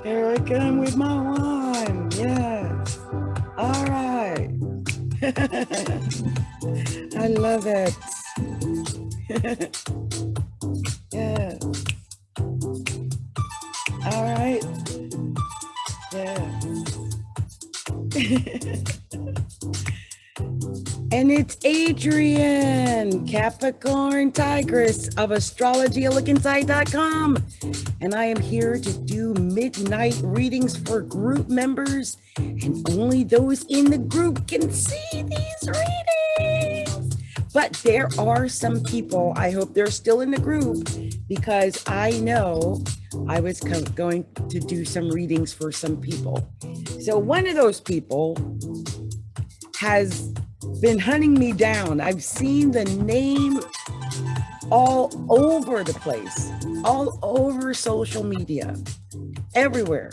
Here I come with my wand. Yes. All right. I love it. Yeah. All right. Yeah. And it's Adrienne, Capricorntigress of astrologylookInside.com. And I am here to do midnight readings for group members, and only those in the group can see these readings. But there are some people, I hope they're still in the group, because I know I was going to do some readings for some people. So one of those people has been hunting me down. I've seen the name all over the place, all over social media, everywhere.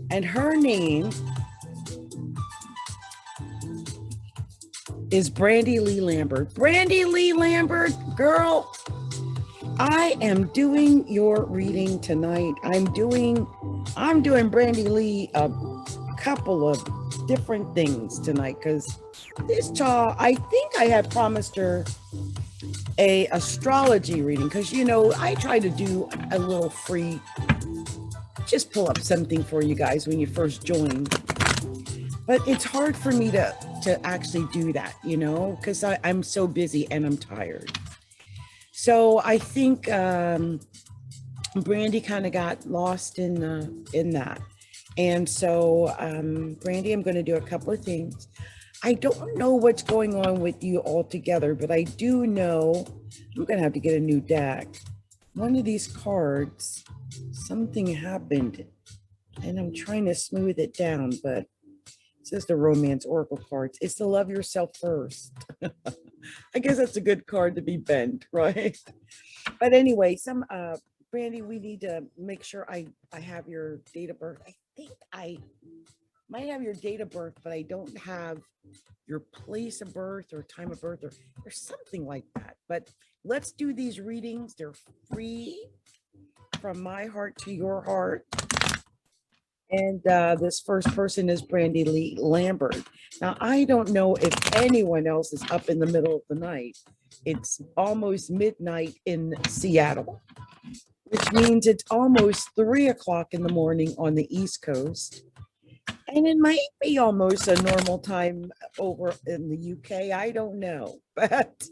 And her name is Brandy Lee Lambert. Brandy Lee Lambert, girl, I am doing your reading tonight. I'm doing Brandy Lee a couple of different things tonight, because this child, I think I had promised her a astrology reading, because I try to do a little free, just pull up something for you guys when you first join, but it's hard for me to actually do that, because I'm so busy and I'm tired. So I think Brandy kind of got lost in that. And so, Brandy, I'm going to do a couple of things. I don't know what's going on with you all together, but I do know I'm going to have to get a new deck. One of these cards, something happened, and I'm trying to smooth it down, but it says the Romance Oracle cards. It's to love yourself first. I guess that's a good card to be bent, right? But anyway, Brandy, we need to make sure I have your date of birth. I think I might have your date of birth, but I don't have your place of birth or time of birth, or something like that. But let's do these readings. They're free, from my heart to your heart. And this first person is Brandy Lee Lambert. Now, I don't know if anyone else is up in the middle of the night. It's almost midnight in Seattle, which means it's almost 3 o'clock in the morning on the East Coast. And it might be almost a normal time over in the UK. I don't know, but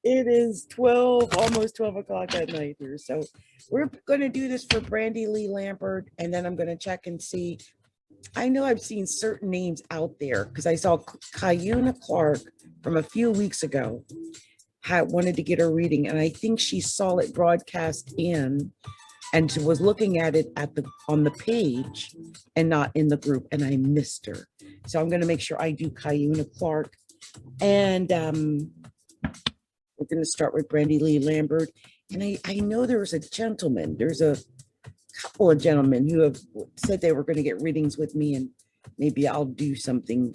it is almost 12 o'clock at night here. So we're going to do this for Brandy Lee Lambert, and then I'm going to check and see. I know I've seen certain names out there, because I saw Kayuna Clark from a few weeks ago wanted to get a reading, and I think she saw it broadcast in, and she was looking at it on the page and not in the group, and I missed her. So I'm going to make sure I do Kayuna Clark, and we're going to start with Brandy Lee Lambert. And I know there's a couple of gentlemen who have said they were going to get readings with me, and maybe I'll do something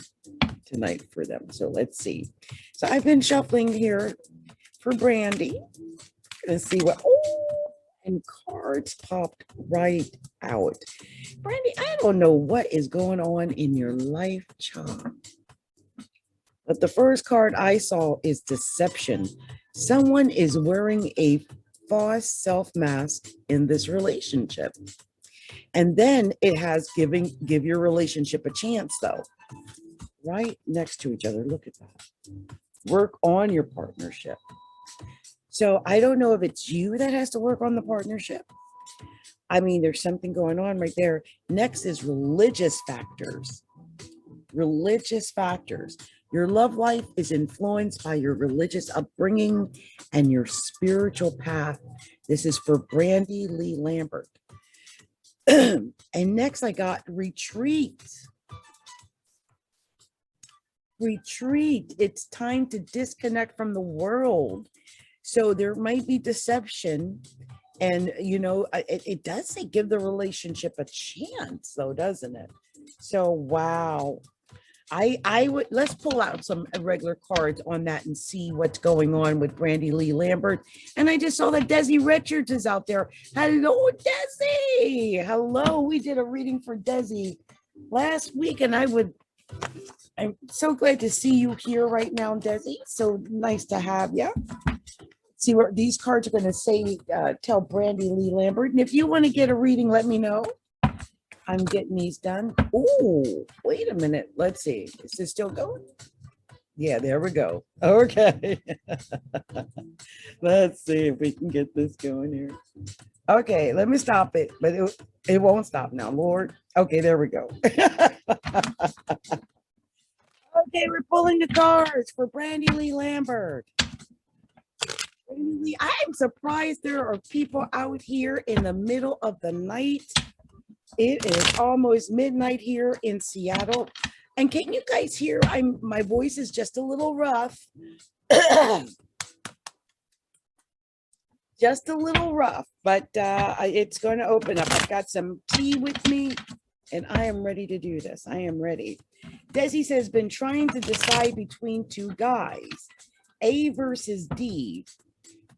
tonight for them. So let's see. So I've been shuffling here for Brandy. Gonna see what, and cards popped right out. Brandy, I don't know what is going on in your life, child, but the first card I saw is deception. Someone is wearing a false self mask in this relationship. And then it has give your relationship a chance, though. Right next to each other. Look at that. Work on your partnership. So I don't know if it's you that has to work on the partnership. I mean, there's something going on right there. Next is religious factors. Religious factors. Your love life is influenced by your religious upbringing and your spiritual path. This is for Brandy Lee Lambert. And next I got retreat. Retreat. It's time to disconnect from the world. So there might be deception. And, you know, it does say give the relationship a chance, though, doesn't it? So, wow. I would, let's pull out some regular cards on that and see what's going on with Brandy Lee Lambert. And I just saw that Desi Richards is out there. Hello, Desi. Hello. We did a reading for Desi last week, and I'm so glad to see you here right now, Desi. So nice to have you. See what these cards are going to say, tell Brandy Lee Lambert. And if you want to get a reading, let me know. I'm getting these done. Oh, wait a minute. Let's see. Is this still going? Yeah, there we go. Okay. Let's see if we can get this going here. Okay, let me stop it, but it won't stop now, Lord. Okay, there we go. Okay, we're pulling the cards for Brandy Lee Lambert. Brandy Lee, I'm surprised there are people out here in the middle of the night. It is almost midnight here in Seattle. And can you guys hear? My voice is just a little rough. Just a little rough, but it's going to open up. I've got some tea with me, and I am ready to do this. I am ready. Desi says, been trying to decide between two guys. A versus D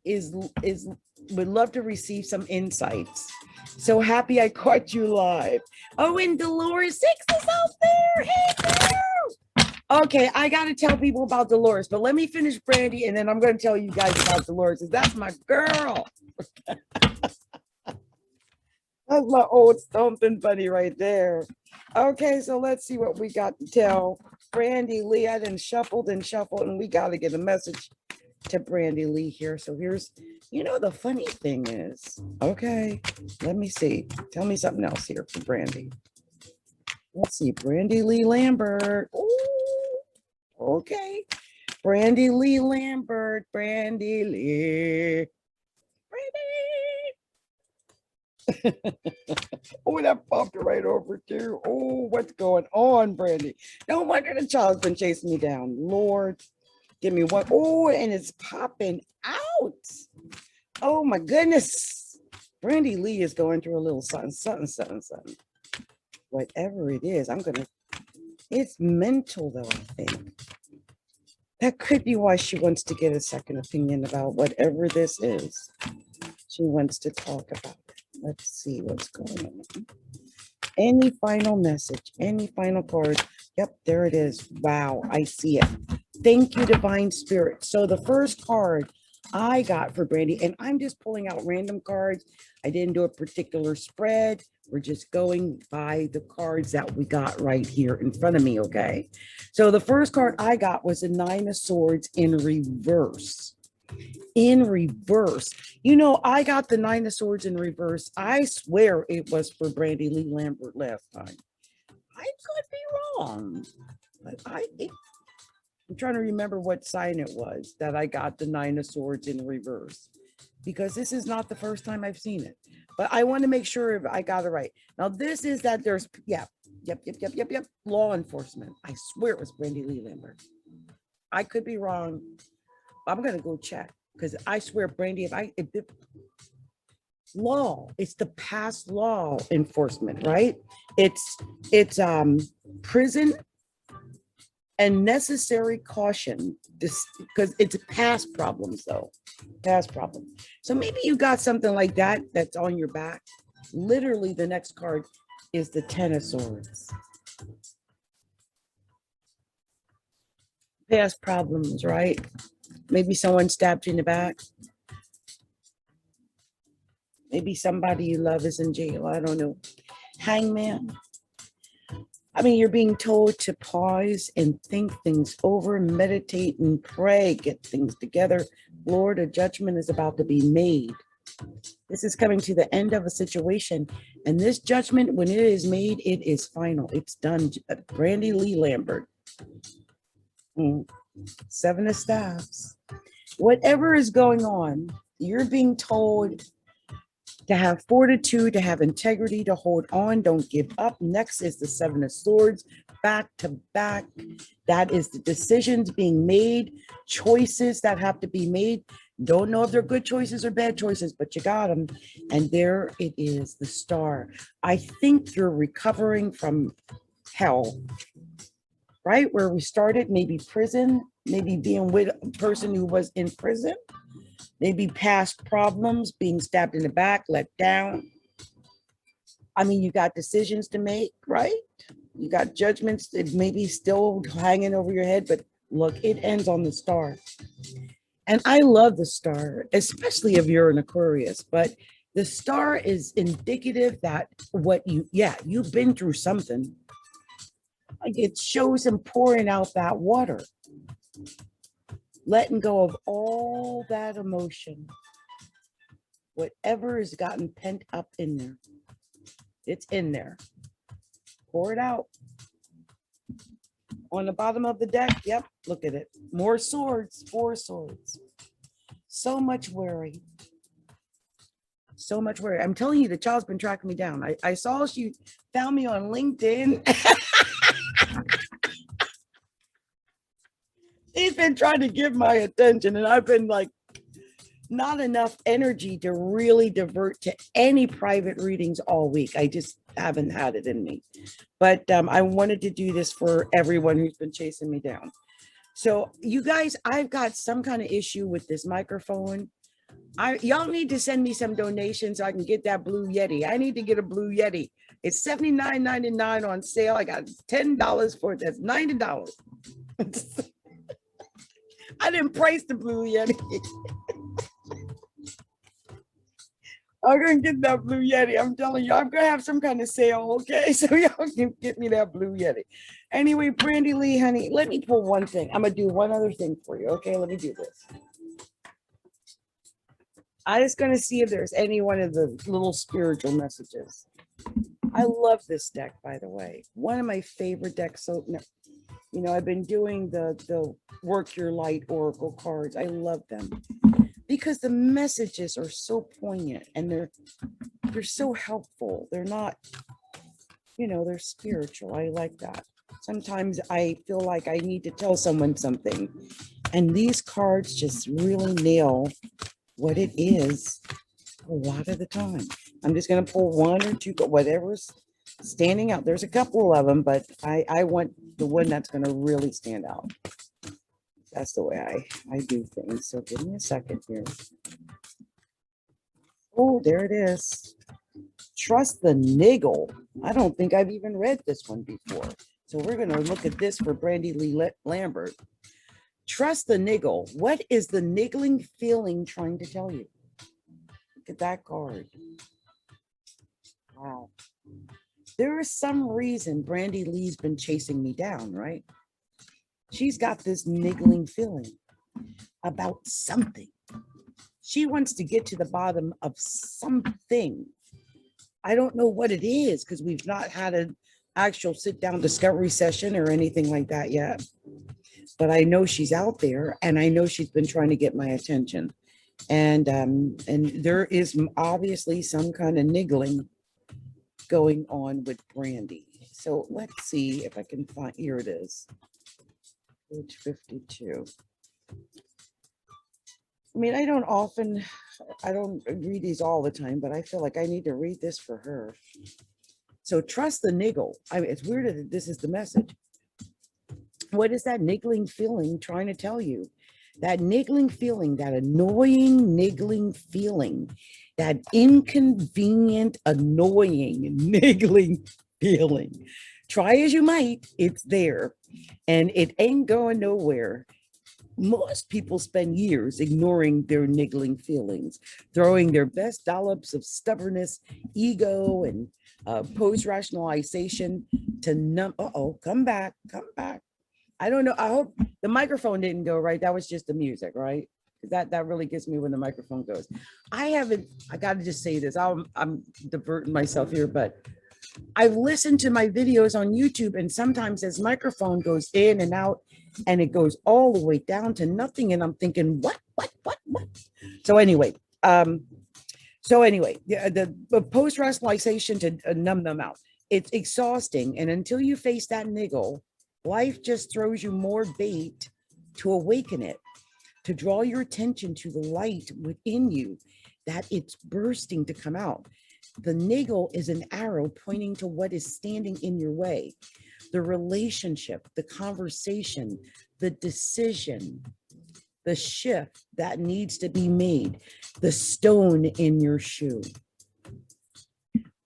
would love to receive some insights. So happy I caught you live. Oh, and Dolores 6 is out there. Hey there. Okay, I got to tell people about Dolores, but let me finish Brandy, and then I'm going to tell you guys about Dolores. That's my girl. That's my old stomping buddy right there. Okay, so let's see what we got to tell Brandy Lee. I done shuffled and shuffled, and we got to get a message to Brandy Lee here. So here's, you know, the funny thing is, okay, let me see. Tell me something else here for Brandy. Let's see, Brandy Lee Lambert. Ooh, okay. Brandy Lee Lambert, Brandy Lee. Brandy. Oh, that popped right over too. Oh, what's going on, Brandy? No wonder the child's been chasing me down. Lord. Give me one. Oh, and it's popping out. Oh my goodness. Brandy Lee is going through a little something, something, something, something. Whatever it is, it's mental though, I think. That could be why she wants to get a second opinion about whatever this is. She wants to talk about it. Let's see what's going on. Any final message, any final card? Yep, there it is. Wow, I see it. Thank you, Divine Spirit. So the first card I got for Brandy, and I'm just pulling out random cards. I didn't do a particular spread. We're just going by the cards that we got right here in front of me, okay? So the first card I got was the Nine of Swords in reverse. In reverse. You know, I got the Nine of Swords in reverse. I swear it was for Brandy Lee Lambert last time. I could be wrong, but I'm trying to remember what sign it was that I got the Nine of Swords in reverse, because this is not the first time I've seen it. But I want to make sure if I got it right. Now, this is that there's, yep, law enforcement. I swear it was Brandy Lee Lambert. I could be wrong. I'm going to go check, because I swear, Brandy, law, it's the past law enforcement, right? It's prison and necessary caution, because it's past problems though, past problems. So maybe you got something like that that's on your back. Literally the next card is the Ten of Swords. Past problems, right? Maybe someone stabbed you in the back. Maybe somebody you love is in jail. I don't know. Hangman. I mean, you're being told to pause and think things over, meditate and pray, get things together. Lord, a judgment is about to be made. This is coming to the end of a situation. And this judgment, when it is made, it is final. It's done. Brandy Lee Lambert. Seven of Staffs. Whatever is going on, you're being told to have fortitude, to have integrity, to hold on, don't give up. Next is the Seven of Swords, back to back. That is the decisions being made, choices that have to be made. Don't know if they're good choices or bad choices, but you got them. And there it is, the star. I think you're recovering from hell, right? Where we started, maybe prison, maybe being with a person who was in prison, maybe past problems, being stabbed in the back, let down. I mean, you got decisions to make, right? You got judgments that maybe still hanging over your head, but look, it ends on the star. And I love the star, especially if you're an Aquarius, but the star is indicative that you've been through something. Like it shows him pouring out that water, letting go of all that emotion, whatever has gotten pent up in there. It's in there. Pour it out. On the bottom of the deck, yep, look at it. More swords, 4 swords. So much worry. So much worry. I'm telling you, the child's been tracking me down. I saw she found me on LinkedIn. He's been trying to give my attention, and I've been like, not enough energy to really divert to any private readings all week. I just haven't had it in me. But I wanted to do this for everyone who's been chasing me down. So you guys, I've got some kind of issue with this microphone. Y'all need to send me some donations so I can get that Blue Yeti. I need to get a Blue Yeti. It's $79.99 on sale. I got $10 for it. That's $90. I didn't price the Blue Yeti. I'm gonna get that Blue Yeti. I'm telling you, I'm gonna have some kind of sale, okay? So y'all can get me that Blue Yeti. Anyway, Brandy Lee, honey, let me pull one thing. I'm gonna do one other thing for you, okay? Let me do this. I'm just gonna see if there's any one of the little spiritual messages. I love this deck, by the way. One of my favorite decks. So, you know, I've been doing the Work Your Light Oracle cards. I love them because the messages are so poignant and they're so helpful. They're not, you know, they're spiritual. I like that. Sometimes I feel like I need to tell someone something, and these cards just really nail what it is a lot of the time. I'm just going to pull one or two, but whatever's standing out. There's a couple of them, but I want the one that's going to really stand out. That's the way I do things. So give me a second here. Oh, there it is. Trust the Niggle. I don't think I've even read this one before. So we're going to look at this for Brandy Lee Lambert. Trust the Niggle. What is the niggling feeling trying to tell you? Look at that card. Wow. There is some reason Brandy Lee's been chasing me down, right? She's got this niggling feeling about something. She wants to get to the bottom of something. I don't know what it is because we've not had an actual sit-down discovery session or anything like that yet. But I know she's out there, and I know she's been trying to get my attention. And there is obviously some kind of niggling going on with Brandy. So let's see if I can find, here it is. Page 52. I mean, I don't read these all the time, but I feel like I need to read this for her. So trust the niggle. I mean, it's weird that this is the message. What is that niggling feeling trying to tell you? That niggling feeling, that annoying niggling feeling, that inconvenient, annoying, niggling feeling. Try as you might, it's there, and it ain't going nowhere. Most people spend years ignoring their niggling feelings, throwing their best dollops of stubbornness, ego, and post-rationalization to numb. Come back. I don't know. I hope the microphone didn't go right. That was just the music, right? That really gets me when the microphone goes. I got to just say this. I'm diverting myself here, but I've listened to my videos on YouTube, and sometimes this microphone goes in and out, and it goes all the way down to nothing. And I'm thinking, what? So anyway, the post-rationalization to numb them out. It's exhausting. And until you face that niggle, life just throws you more bait to awaken it. to draw your attention to the light within you, that it's bursting to come out. The niggle is an arrow pointing to what is standing in your way. The relationship, the conversation, the decision, the shift that needs to be made, the stone in your shoe.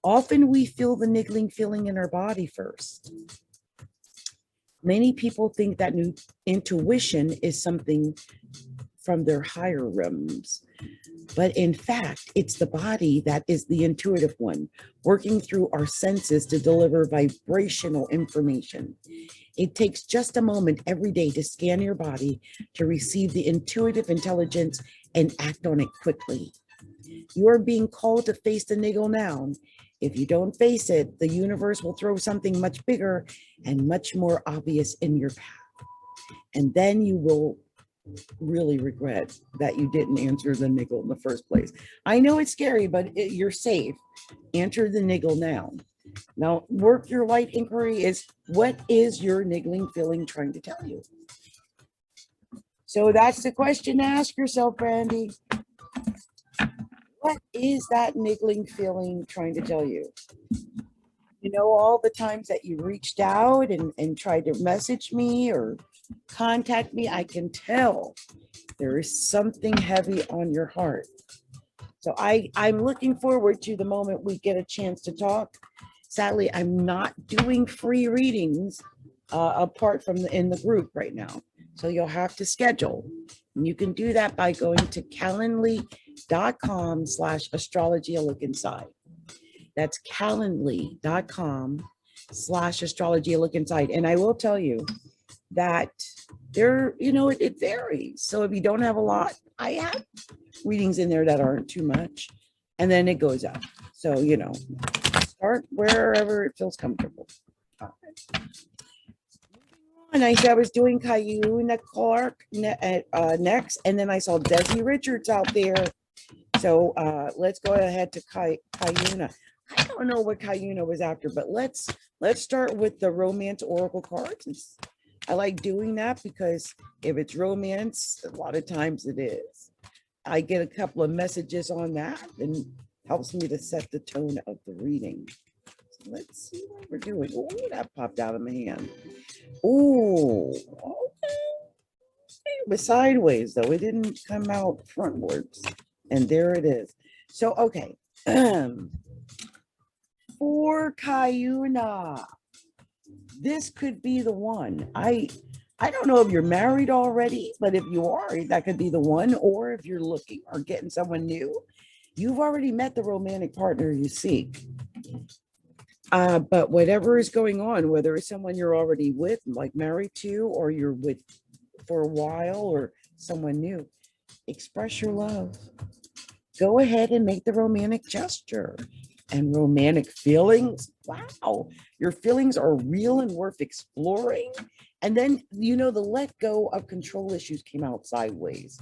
Often we feel the niggling feeling in our body first. Many people think that intuition is something from their higher realms, but in fact, it's the body that is the intuitive one, working through our senses to deliver vibrational information. It takes just a moment every day to scan your body to receive the intuitive intelligence and act on it quickly. You are being called to face the niggle now. If you don't face it, the universe will throw something much bigger and much more obvious in your path. And then you will really regret that you didn't answer the niggle in the first place. I know it's scary, but you're safe. Answer the niggle now. Now, work your light inquiry is, what is your niggling feeling trying to tell you? So that's the question to ask yourself, Brandy. What is that niggling feeling trying to tell you? You know, all the times that you reached out and tried to message me or contact me, I can tell there is something heavy on your heart. So I'm looking forward to the moment we get a chance to talk. Sadly, I'm not doing free readings apart from in the group right now. So you'll have to schedule. And you can do that by going to calendly.com/astrology a look inside. That's calendly.com/astrology a look inside. And I will tell you that there, you know, it varies. So if you don't have a lot, I have readings in there that aren't too much, and then it goes up. So, you know, start wherever it feels comfortable. All right. And I said I was doing Cayuna Clark next, and then I saw Desi Richards out there. So let's go ahead to Cayuna. I don't know what Cayuna was after, but let's start with the romance oracle cards. I like doing that because if it's romance, a lot of times it is. I get a couple of messages on that and helps me to set the tone of the reading. So let's see what we're doing. Oh, that popped out of my hand. Oh, okay. It was sideways though. It didn't come out frontwards. And there it is. So, okay. For Cayuna, this could be the one. I don't know if you're married already, but if you are, that could be the one. Or if you're looking or getting someone new, you've already met the romantic partner you seek. But whatever is going on, whether it's someone you're already with, like married to, or you're with for a while, or someone new, express your love. Go ahead and make the romantic gesture. And romantic feelings, wow, your feelings are real and worth exploring. And then, you know, the let go of control issues came out sideways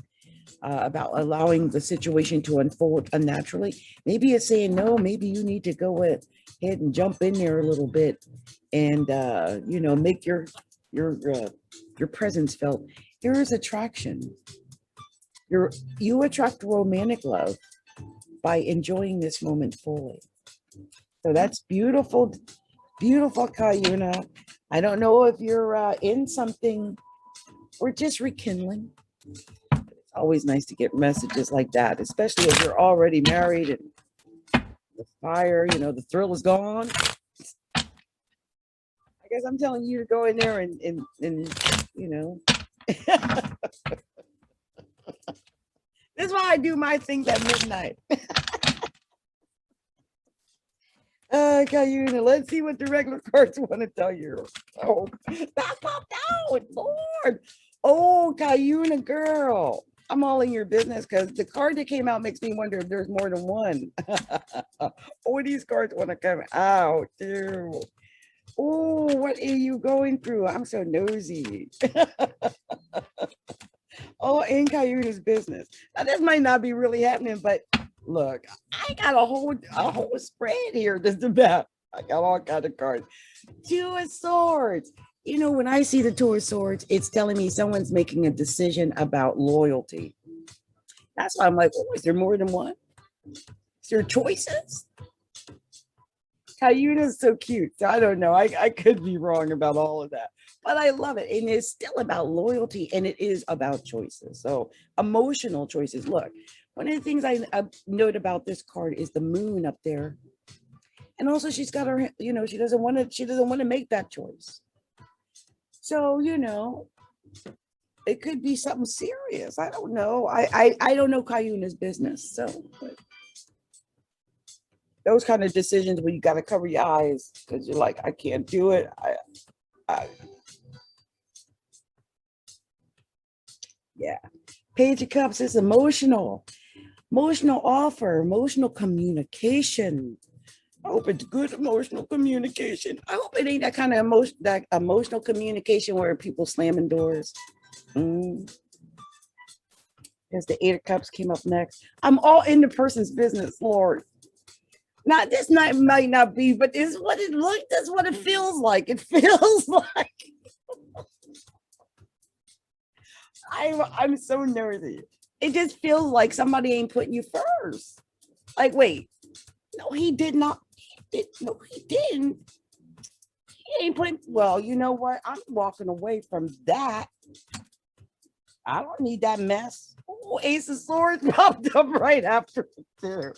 about allowing the situation to unfold unnaturally. Maybe it's saying no, maybe you need to go ahead and jump in there a little bit and, you know, make your presence felt. Here is attraction. You attract romantic love by enjoying this moment fully. So that's beautiful, beautiful, Cayuna. I don't know if you're in something or just rekindling. It's always nice to get messages like that, especially if you're already married and the fire, you know, the thrill is gone. I guess I'm telling you to go in there and you know. This is why I do my things at midnight. Cayuna, let's see what the regular cards want to tell you. Oh, that popped out, Lord. Oh, Cayuna girl. I'm all in your business because the card that came out makes me wonder if there's more than one. Oh, these cards want to come out too. Oh, what are you going through? I'm so nosy. Oh, in Cayuna's business. Now, this might not be really happening, but look, I got a whole spread here. Just about. I got all kinds of cards. Two of Swords. You know, when I see the Two of Swords, it's telling me someone's making a decision about loyalty. That's why I'm like, oh, is there more than one? Is there choices? Cayuna's so cute. So I don't know. I could be wrong about all of that, but I love it. And it's still about loyalty and it is about choices. So emotional choices. Look, one of the things I note about this card is the moon up there. And also she's got her, you know, she doesn't want to make that choice. So, you know, it could be something serious. I don't know. I don't know Cayuna's business. So, but those kind of decisions where you got to cover your eyes because you're like, I can't do it. Yeah. Page of Cups is emotional offer, emotional communication. I hope it's good emotional communication. I hope it ain't that kind of emotional communication where people slamming doors. As the Eight of Cups came up next. I'm all in the person's business, Lord. Now, this night might not be, but it's what it looks, that's what it feels like. It feels like I'm so nervous. It just feels like somebody ain't putting you first. Like, wait, no, he did not. No, he didn't. He ain't putting, well, you know what? I'm walking away from that. I don't need that mess. Oh, Ace of Swords popped up right after too.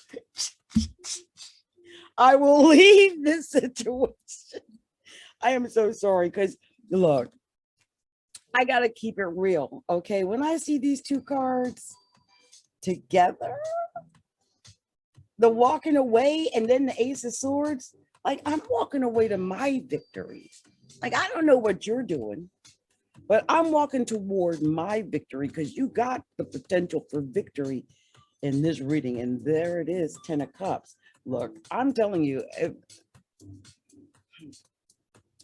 I will leave this situation. I am so sorry because look, I gotta keep it real. Okay. When I see these two cards together, the walking away and then the Ace of Swords, like I'm walking away to my victory. Like I don't know what you're doing, but I'm walking toward my victory because you got the potential for victory in this reading. And there it is, 10 of Cups. Look, I'm telling you,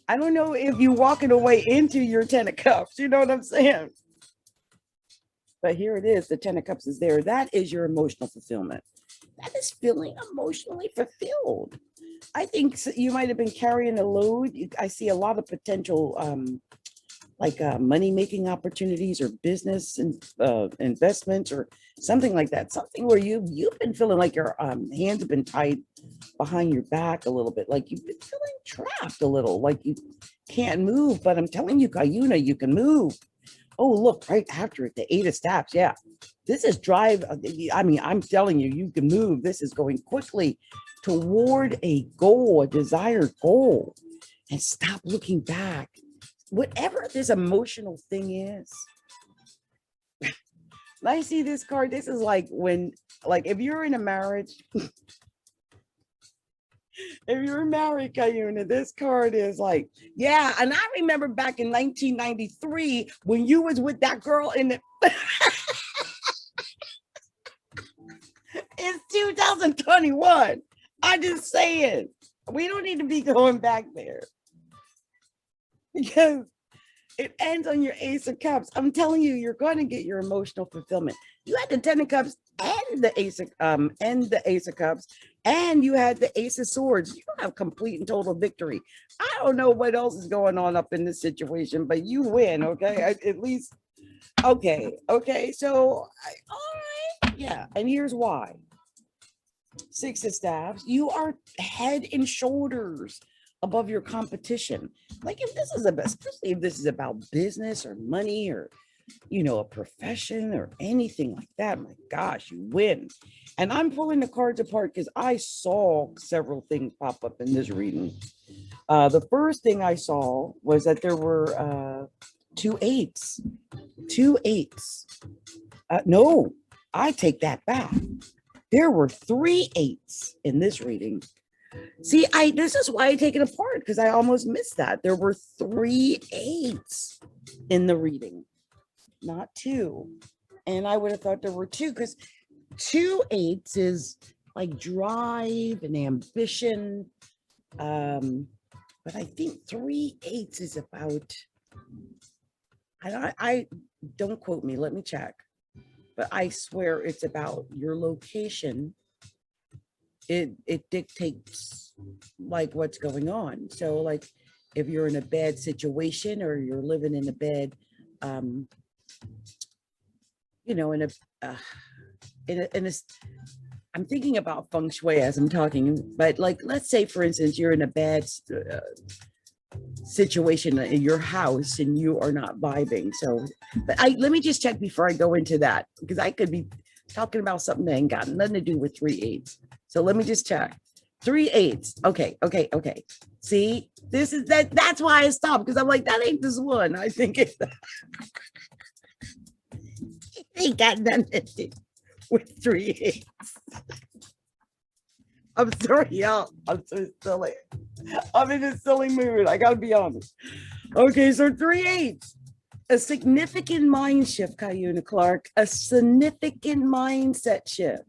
I don't know if you're walking away into your 10 of Cups. You know what I'm saying? But here it is. The 10 of Cups is there. That is your emotional fulfillment. That is feeling emotionally fulfilled. I think you might have been carrying a load. I see a lot of potential money-making opportunities or business and investments or something like that. Something where you've been feeling like your hands have been tied behind your back a little bit, like you've been feeling trapped a little, like you can't move. But I'm telling you, Cayuna, you can move. Oh, look, right after it, the Eight of Staffs. Yeah, this is drive. I mean, I'm telling you, you can move. This is going quickly toward a goal, a desired goal, and stop looking back. Whatever this emotional thing is. I see this card. This is like when, like, if you're in a marriage, if you're married, Cayuna, this card is like, yeah. And I remember back in 1993 when you was with that girl in the. It's 2021. I just saying, we don't need to be going back there because it ends on your Ace of Cups. I'm telling you, you're going to get your emotional fulfillment. You had the 10 of Cups and the Ace of Cups, and you had the Ace of Swords. You have complete and total victory. I don't know what else is going on up in this situation, but you win. Okay, at least. Okay. So, all right, yeah. And here's why. Six of Staffs. You are head and shoulders above your competition. Like if this is especially if this is about business or money or, you know, a profession or anything like that, my gosh, you win. And I'm pulling the cards apart because I saw several things pop up in this reading. The first thing I saw was that there were two eights. No, I take that back. There were 3 8s in this reading. See, this is why I take it apart because I almost missed that. There were 3 8s in the reading, not 2. And I would have thought there were 2 because 2 8s is like drive and ambition. But I think 3 8s is about, I don't quote me, let me check. But I swear it's about your location. It dictates like what's going on. So like if you're in a bad situation or you're living in a bad, you know, in a, I'm thinking about feng shui as I'm talking, but like, let's say, for instance, you're in a bad situation in your house and you are not vibing. So, but let me just check before I go into that, because I could be talking about something that ain't got nothing to do with 3/8. So let me just check. 3/8. Okay. See, this is that's why I stopped, because I'm like, that ain't this one. I think it ain't got nothing to do with 3/8. I'm sorry, y'all. I'm so silly. I'm in a silly mood. I gotta be honest. Okay, so 3/8. A significant mind shift, Cayuna Clark. A significant mindset shift.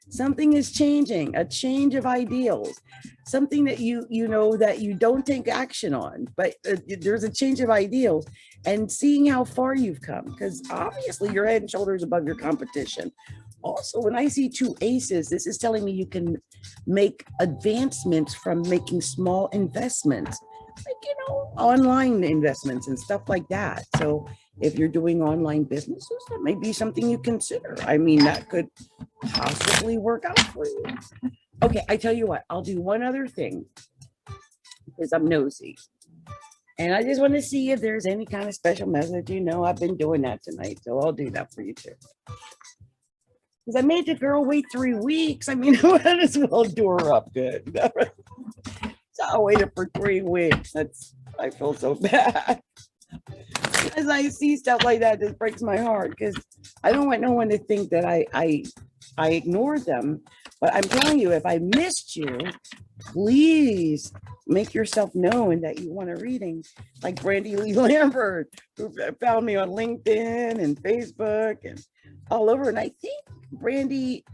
Something is changing, a change of ideals, something that you know that you don't take action on, but there's a change of ideals, and seeing how far you've come, because obviously you're head and shoulders above your competition. Also, when I see 2 aces, this is telling me you can make advancements from making small investments, like, you know, online investments and stuff like that. So if you're doing online businesses, that may be something you consider. I mean, that could possibly work out for you. Okay, I tell you what, I'll do one other thing, because I'm nosy. And I just want to see if there's any kind of special message. You know, I've been doing that tonight, so I'll do that for you too. Because I made the girl wait 3 weeks. I mean, I might as well do her up good. So I waited for 3 weeks. I feel so bad. As I see stuff like that, it breaks my heart, because I don't want no one to think that I ignored them. But I'm telling you, if I missed you, please make yourself known that you want a reading. Like Brandy Lee Lambert, who found me on LinkedIn and Facebook and all over. And I think Brandy,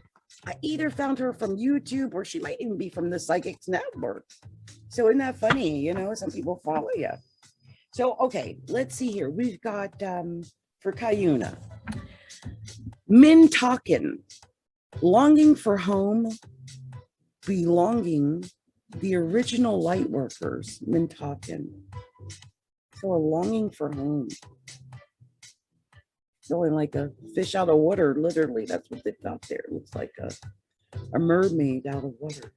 I either found her from YouTube, or she might even be from the Psychics Network. So isn't that funny? You know, some people follow you. So, okay, let's see here. We've got, for Cayuna, Mintalkin, longing for home, belonging, the original light workers, Mintalkin. So a longing for home. Feeling like a fish out of water, literally. That's what they've got there. It looks like a mermaid out of water.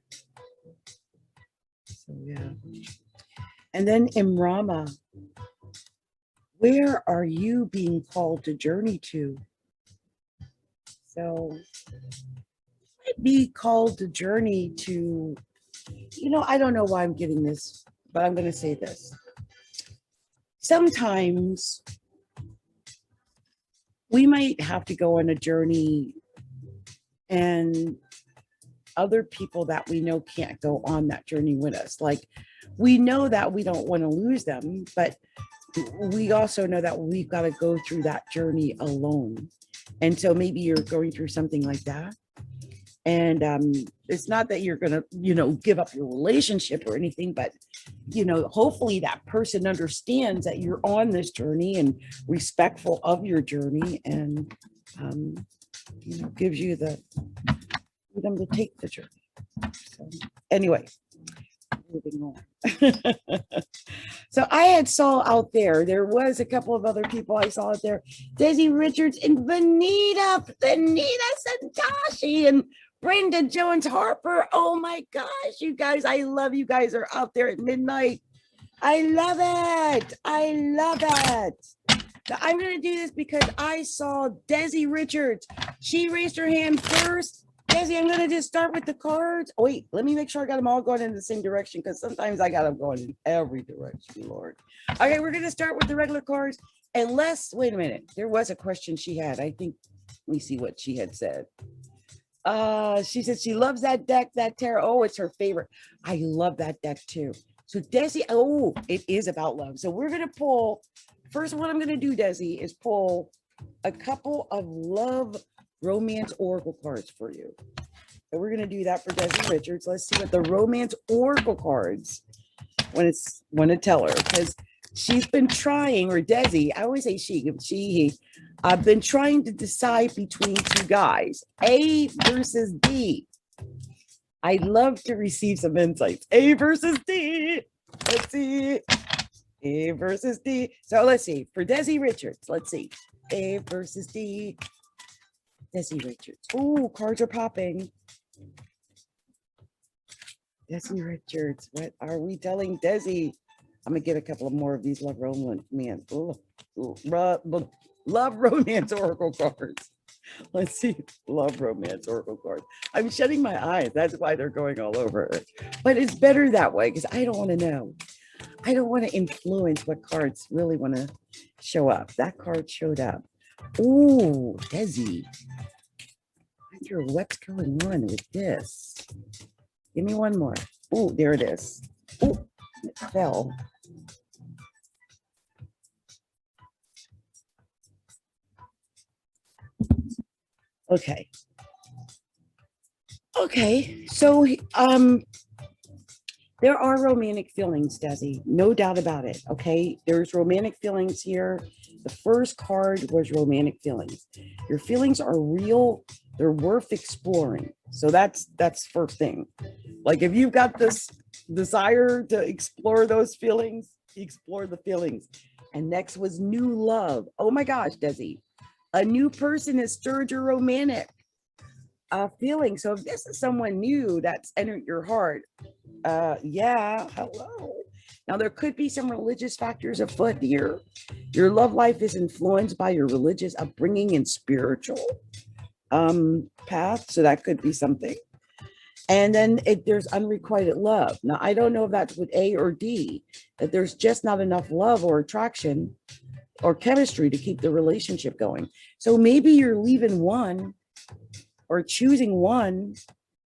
So, yeah. And then Imrama, where are you being called to journey to? So, I'd be called to journey to, you know, I don't know why I'm getting this, but I'm going to say this. Sometimes we might have to go on a journey, and other people that we know can't go on that journey with us. Like, we know that we don't want to lose them, but we also know that we've got to go through that journey alone. And so maybe you're going through something like that. And it's not that you're going to, you know, give up your relationship or anything, but, you know, hopefully that person understands that you're on this journey and respectful of your journey, and, you know, gives you the freedom to take the journey. So, anyway, moving on. So I had saw out there was a couple of other people I saw out there, Desi Richards and Vanita Santashi and Brenda Jones Harper. Oh my gosh, you guys, I love you guys are out there at midnight. I love it. I love it. Now, I'm going to do this because I saw Desi Richards. She raised her hand first. Desi, I'm going to just start with the cards. Oh, wait, let me make sure I got them all going in the same direction, because sometimes I got them going in every direction, Lord. Okay, we're going to start with the regular cards. Unless, wait a minute, there was a question she had. I think, let me see what she had said. She said she loves that deck, that tarot. Oh, it's her favorite. I love that deck too. So Desi, oh, it is about love. So we're going to pull, first what I'm going to do, Desi, is pull a couple of love romance oracle cards for you. So we're going to do that for Desi Richards. Let's see what the romance oracle cards want to tell her, because she's been trying, or Desi, I always say she, he, I've been trying to decide between 2 guys, A versus D. I'd love to receive some insights. A versus D. Let's see. A versus D. So let's see. For Desi Richards, let's see. A versus D. Desi Richards. Oh, cards are popping. Desi Richards. What are we telling Desi? I'm gonna get a couple of more of these love romance, man. Love romance oracle cards. Let's see. Love romance oracle cards. I'm shutting my eyes. That's why they're going all over. But it's better that way because I don't want to know. I don't want to influence what cards really want to show up. That card showed up. Oh, Desi. I wonder what's going on with this. Give me one more. Oh, there it is. Oh, it fell. Okay. Okay. So there are romantic feelings, Desi. No doubt about it. Okay. There's romantic feelings here. The first card was romantic feelings. Your feelings are real. They're worth exploring. So that's first thing. Like if you've got this desire to explore those feelings, explore the feelings. And next was new love. Oh my gosh, Desi. A new person has stirred your romantic feeling. So if this is someone new that's entered your heart, yeah, hello. Now there could be some religious factors afoot here. Your love life is influenced by your religious upbringing and spiritual path. So that could be something. And then there's unrequited love. Now, I don't know if that's with A or D, that there's just not enough love or attraction or chemistry to keep the relationship going. So maybe you're leaving one or choosing one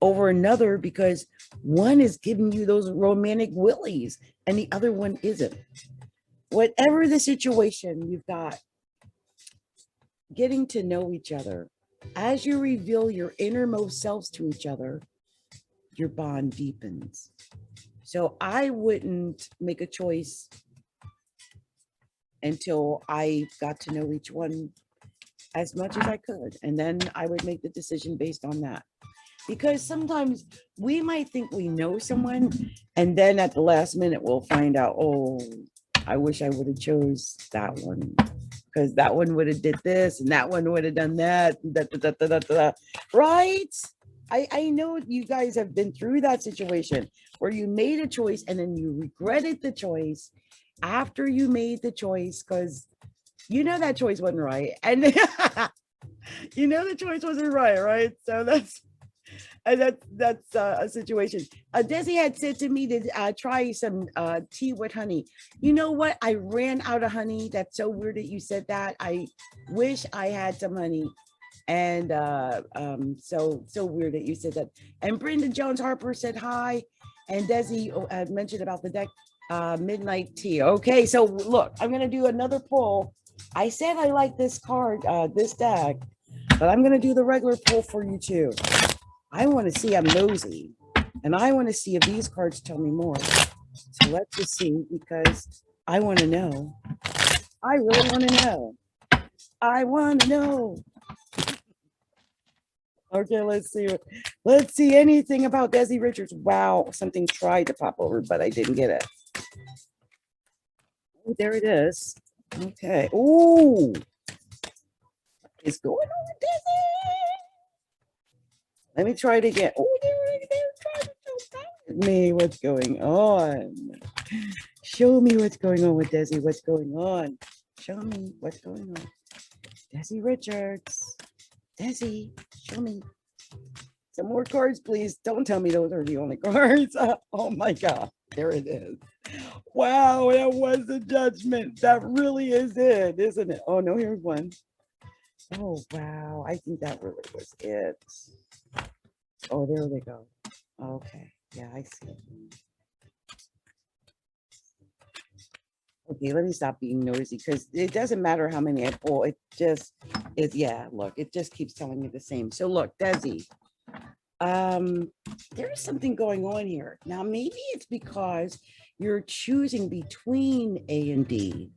over another because one is giving you those romantic willies and the other one isn't. Whatever the situation, you've got getting to know each other. As you reveal your innermost selves to each other, your bond deepens. So I wouldn't make a choice until I got to know each one as much as I could. And then I would make the decision based on that. Because sometimes we might think we know someone, and then at the last minute we'll find out, oh, I wish I would have chose that one. Because that one would have did this and that one would have done that. Da, da, da, da, da, da. Right? I know you guys have been through that situation where you made a choice and then you regretted the choice after you made the choice because you know that choice wasn't right. And you know the choice wasn't right? So that's a situation. Desi had said to me to try some tea with honey. You know what? I ran out of honey. That's so weird that you said that. I wish I had some honey. And so weird that you said that. And Brenda Jones Harper said hi. And Desi mentioned about the deck midnight tea. Okay, so look, I'm gonna do another pull. I said I like this card, this deck, but I'm gonna do the regular pull for you too. I want to see, I'm nosy, and I want to see if these cards tell me more. So let's just see, because I want to know. I really want to know. I want to know. Okay, let's see. Let's see anything about Desi Richards. Wow, something tried to pop over, but I didn't get it. Oh, there it is. Okay. Oh, it's going on with Desi. Let me try it again. Oh, they're trying to tell me what's going on. Show me what's going on with Desi. What's going on? Show me what's going on. Desi Richards. Desi, show me. Some more cards, please. Don't tell me those are the only cards. Oh my God. There it is. Wow, that was the judgment. That really is it, isn't it? Oh no, here's one. Oh wow. I think that really was it. Oh, there they go. Okay. Yeah, I see. Okay, let me stop being noisy because it doesn't matter how many I pull. It just is, yeah, look, it just keeps telling me the same. So look, Desi, there is something going on here. Now, maybe it's because you're choosing between A and D,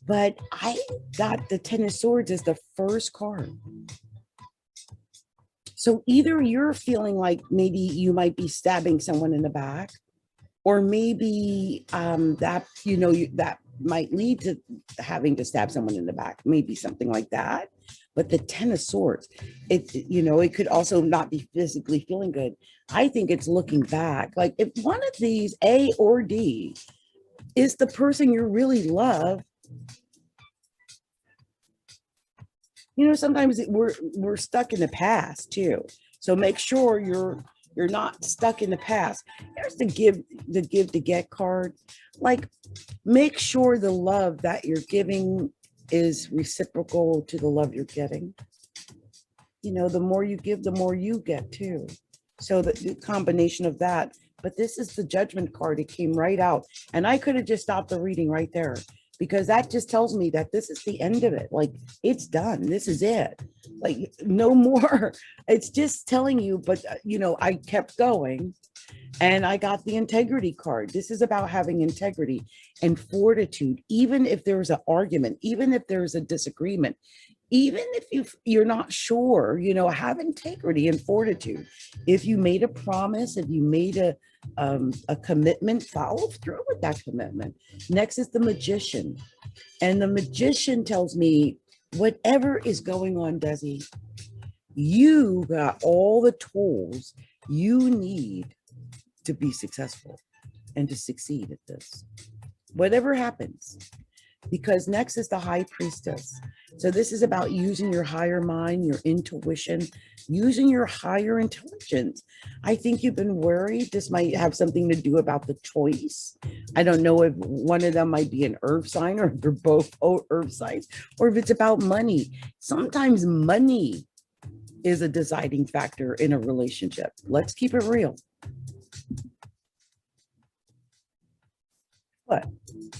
but I got the Ten of Swords as the first card. So either you're feeling like maybe you might be stabbing someone in the back, or maybe that, you know, that might lead to having to stab someone in the back, maybe something like that. But the 10 of Swords, you know, it could also not be physically feeling good. I think it's looking back, like if one of these, A or D, is the person you really love. You know, sometimes we're stuck in the past too. So make sure you're not stuck in the past. Here's the get card. Like, make sure the love that you're giving is reciprocal to the love you're getting. You know, the more you give, the more you get too. So the combination of that. But this is the Judgment card. It came right out. And I could have just stopped the reading right there, because that just tells me that this is the end of it. Like, it's done. This is it. Like, no more. It's just telling you, but you know, I kept going and I got the Integrity card. This is about having integrity and fortitude, even if there's an argument, even if there's a disagreement, even if you're not sure, you know, have integrity and fortitude. If you made a promise, if you made a commitment, follow through with that commitment. Next is the Magician. And the Magician tells me, whatever is going on, Desi, you got all the tools you need to be successful and to succeed at this, whatever happens. Because next is the High Priestess. So this is about using your higher mind, your intuition, using your higher intelligence. I think you've been worried. This might have something to do about the choice. I don't know if one of them might be an earth sign, or if they're both earth signs, or if it's about money. Sometimes money is a deciding factor in a relationship. Let's keep it real. What?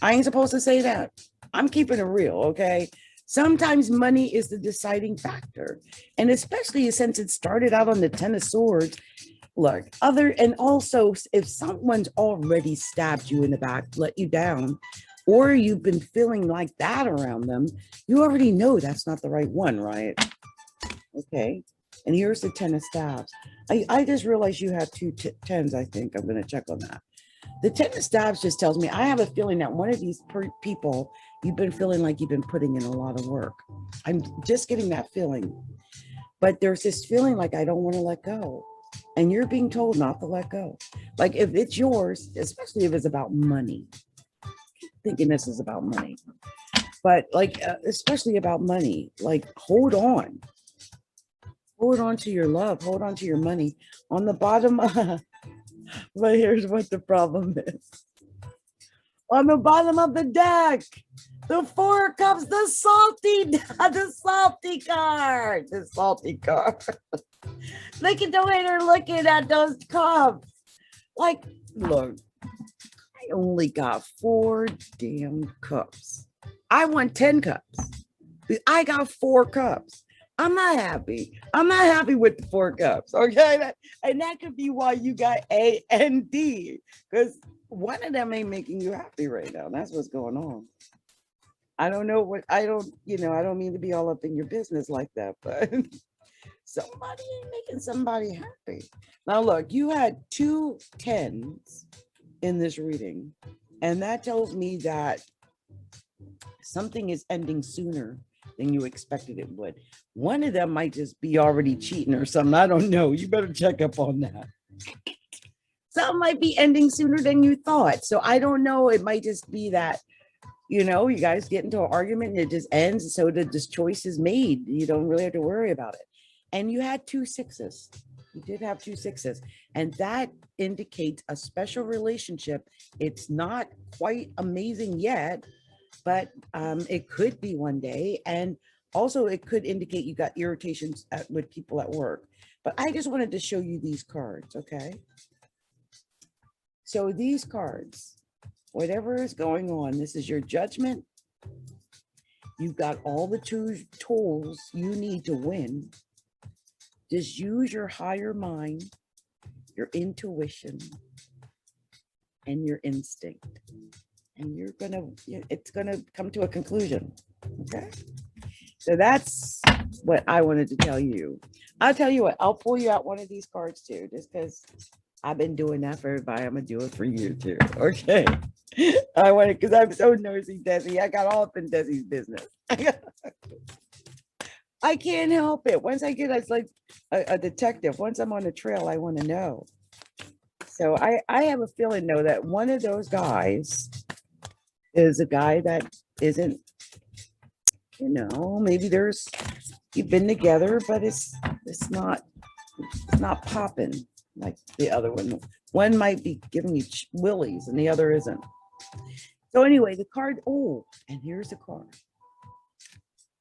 I ain't supposed to say that. I'm keeping it real, okay? Sometimes money is the deciding factor. And especially since it started out on the 10 of Swords, look, and also if someone's already stabbed you in the back, let you down, or you've been feeling like that around them, you already know that's not the right one, right? Okay. And here's the 10 of Staves. I just realized you have two tens, I think. I'm going to check on that. The 10 of Staves just tells me, I have a feeling that one of these people, you've been feeling like you've been putting in a lot of work. I'm just getting that feeling. But there's this feeling like, I don't want to let go. And you're being told not to let go. Like, if it's yours, especially if it's about money, thinking this is about money, but like, especially about money, like, hold on. Hold on to your love. Hold on to your money. On the bottom, but here's what the problem is. On the bottom of the deck, the 4 of Cups, the salty card, the salty card. Look at the way they're looking at those cups. Like, look, I only got 4 damn cups. I want 10 cups. I got 4 cups. I'm not happy. I'm not happy with the 4 cups. Okay. And that could be why you got A and D, because one of them ain't making you happy right now. That's what's going on. I don't know what, I don't mean to be all up in your business like that, but somebody ain't making somebody happy. Now, look, you had 2 10s in this reading, and that tells me that something is ending sooner than you expected it would. One of them might just be already cheating or something. I don't know. You better check up on that. Something might be ending sooner than you thought. So I don't know. It might just be that, you guys get into an argument and it just ends. So this choice is made. You don't really have to worry about it. And you had 2 6s. You did have 2 6s. And that indicates a special relationship. It's not quite amazing yet, but it could be one day. And also it could indicate you got irritations with people at work. But I just wanted to show you these cards, okay? So these cards, whatever is going on, this is your Judgment. You've got all the tools you need to win. Just use your higher mind, your intuition, and your instinct. And it's gonna come to a conclusion, okay? So that's what I wanted to tell you. I'll tell you what, I'll pull you out one of these cards too, just because I've been doing that for everybody. I'm gonna do it for you too. Okay. I want it because I'm so nosy, Desi. I got all up in Desi's business. I can't help it. Once I get, it's like a detective. Once I'm on the trail, I want to know. So I have a feeling though that one of those guys is a guy that isn't, maybe you've been together, but it's not popping like the other one. One might be giving you willies and the other isn't. So anyway, the card, and here's the card.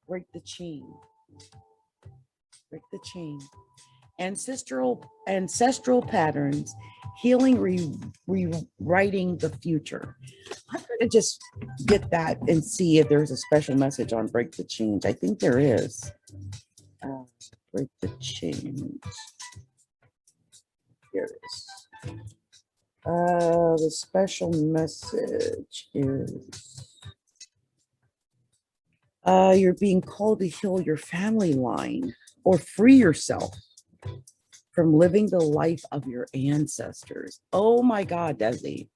Break the chain. Break the chain. Ancestral patterns, healing, rewriting the future. I'm going to just get that and see if there's a special message on break the change. I think there is. Break the change. Here it is. The special message is you're being called to heal your family line or free yourself from living the life of your ancestors. Oh my God, Desi.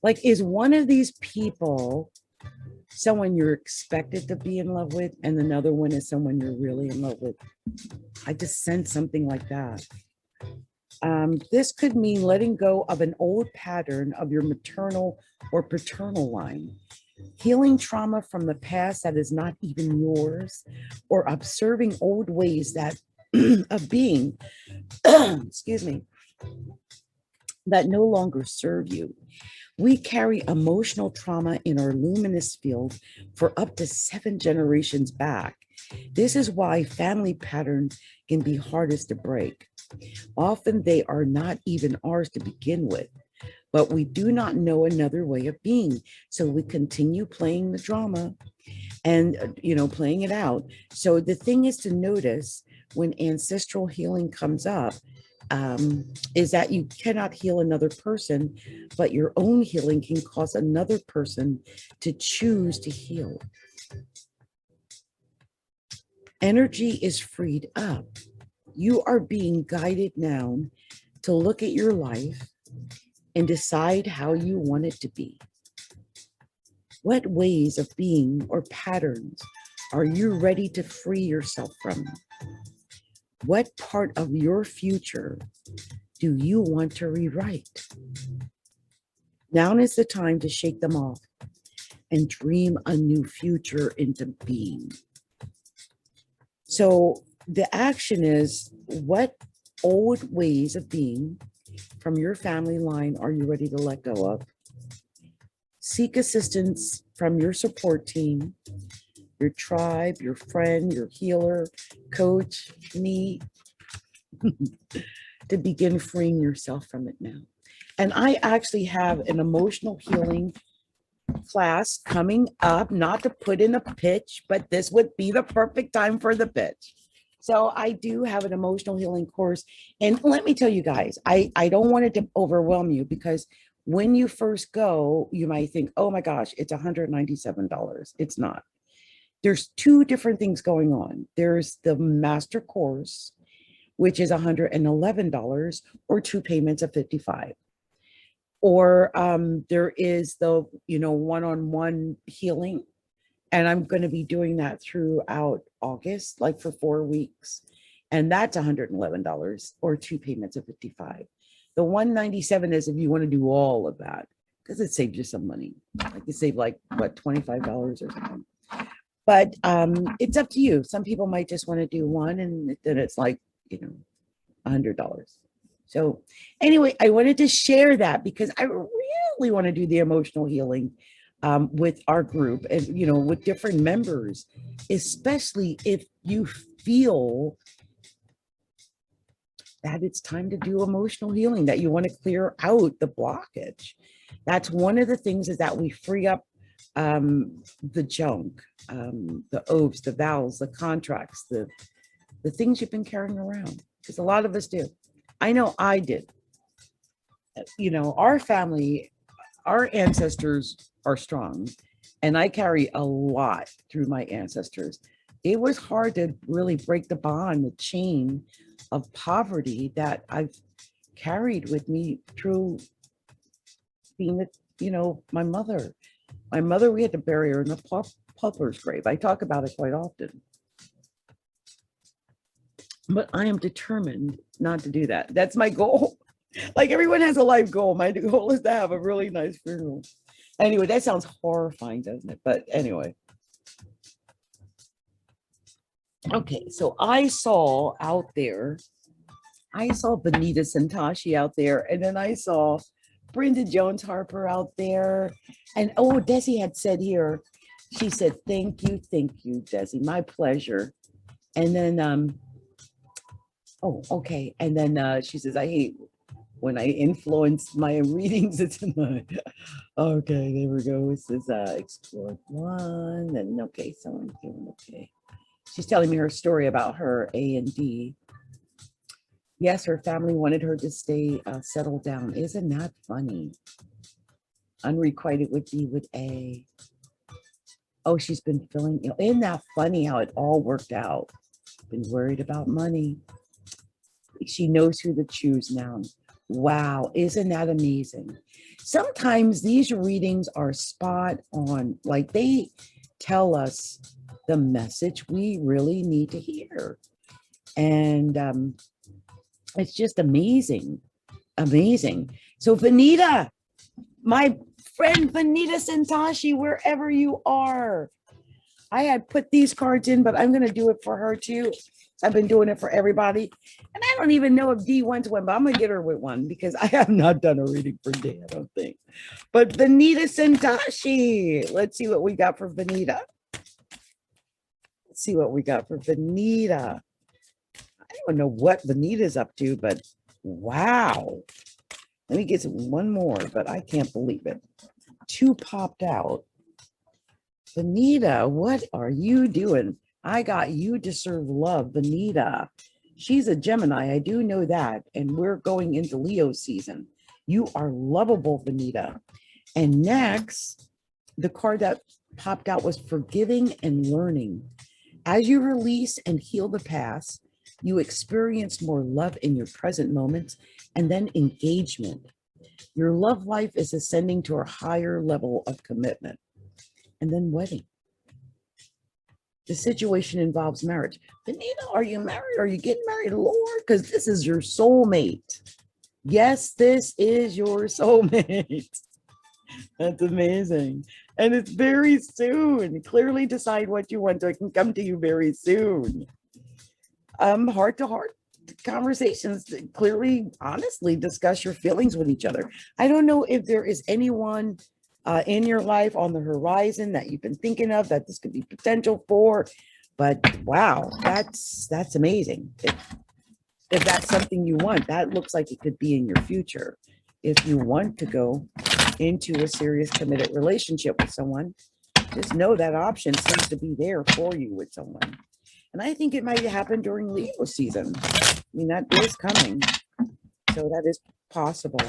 Like, is one of these people someone you're expected to be in love with, and another one is someone you're really in love with? I just sense something like that. This could mean letting go of an old pattern of your maternal or paternal line, healing trauma from the past that is not even yours, or observing old ways that of being, excuse me, that no longer serve you. We carry emotional trauma in our luminous field for up to 7 generations back. This is why family patterns can be hardest to break. Often they are not even ours to begin with, but we do not know another way of being. So we continue playing the drama and, playing it out. So the thing is to notice when ancestral healing comes up, is that you cannot heal another person, but your own healing can cause another person to choose to heal. Energy is freed up. You are being guided now to look at your life and decide how you want it to be. What ways of being or patterns are you ready to free yourself from? What part of your future do you want to rewrite? Now is the time to shake them off and dream a new future into being. So the action is, what old ways of being from your family line are you ready to let go of? Seek assistance from your support team, your tribe, your friend, your healer, coach, me, to begin freeing yourself from it now. And I actually have an emotional healing class coming up, not to put in a pitch, but this would be the perfect time for the pitch. So I do have an emotional healing course. And let me tell you guys, I don't want it to overwhelm you, because when you first go, you might think, oh my gosh, it's $197. It's not. There's 2 different things going on. There's the master course, which is $111, or 2 payments of $55. Or there is the, one-on-one healing. And I'm going to be doing that throughout August, like for 4 weeks. And that's $111, or 2 payments of $55. The $197 is if you want to do all of that, because it saves you some money. Like you save $25 or something. But it's up to you. Some people might just want to do one, and then it's like, $100. So anyway, I wanted to share that because I really want to do the emotional healing with our group and, with different members, especially if you feel that it's time to do emotional healing, that you want to clear out the blockage. That's one of the things, is that we free up the junk, the oaths, the vows, the contracts, the things you've been carrying around, because a lot of us do. I know I did. Our family, our ancestors are strong, and I carry a lot through my ancestors. It was hard to really break the bond, the chain of poverty that I've carried with me through being, my mother. My mother, we had to bury her in a pauper's grave. I talk about it quite often. But I am determined not to do that. That's my goal. Like everyone has a life goal. My goal is to have a really nice funeral. Anyway, that sounds horrifying, doesn't it? But anyway. Okay, so I saw Benita Santashi out there, and then I saw Brenda Jones Harper out there. And oh, Desi had said here, she said, thank you, Desi, my pleasure. And then, oh, okay. And then she says, I hate when I influence my readings. It's in my, okay, there we go. This is explore one. And okay, so I'm doing okay. She's telling me her story about her A and D. Yes, her family wanted her to stay settled down. Isn't that funny? Unrequited would be with A. Oh, she's been feeling ill. Isn't that funny how it all worked out? Been worried about money. She knows who to choose now. Wow, isn't that amazing? Sometimes these readings are spot on. Like they tell us the message we really need to hear. And it's just amazing. Amazing. So Vanita, my friend Vanita Santashi, wherever you are, I had put these cards in, but I'm going to do it for her too. I've been doing it for everybody. And I don't even know if D wants one, but I'm going to get her with one because I have not done a reading for D, I don't think. But Vanita Santashi, let's see what we got for Vanita. Let's see what we got for Vanita. I don't know what Vanita's up to, but wow. Let me get one more, but I can't believe it. Two popped out. Vanita, what are you doing? I got you deserve love, Vanita. She's a Gemini, I do know that. And we're going into Leo season. You are lovable, Vanita. And next, the card that popped out was forgiving and learning. As you release and heal the past, you experience more love in your present moments and then engagement. Your love life is ascending to a higher level of commitment. And then wedding. The situation involves marriage. Vanita, are you married? Are you getting married, Lord? Because this is your soulmate. Yes, this is your soulmate. That's amazing. And it's very soon. Clearly decide what you want so I can come to you very soon. Heart-to-heart conversations to clearly, honestly discuss your feelings with each other. I don't know if there is anyone in your life on the horizon that you've been thinking of that this could be potential for, but wow, that's amazing. If that's something you want, that looks like it could be in your future. If you want to go into a serious committed relationship with someone, just know that option seems to be there for you with someone. And I think it might happen during Leo season. I mean, that is coming. So that is possible.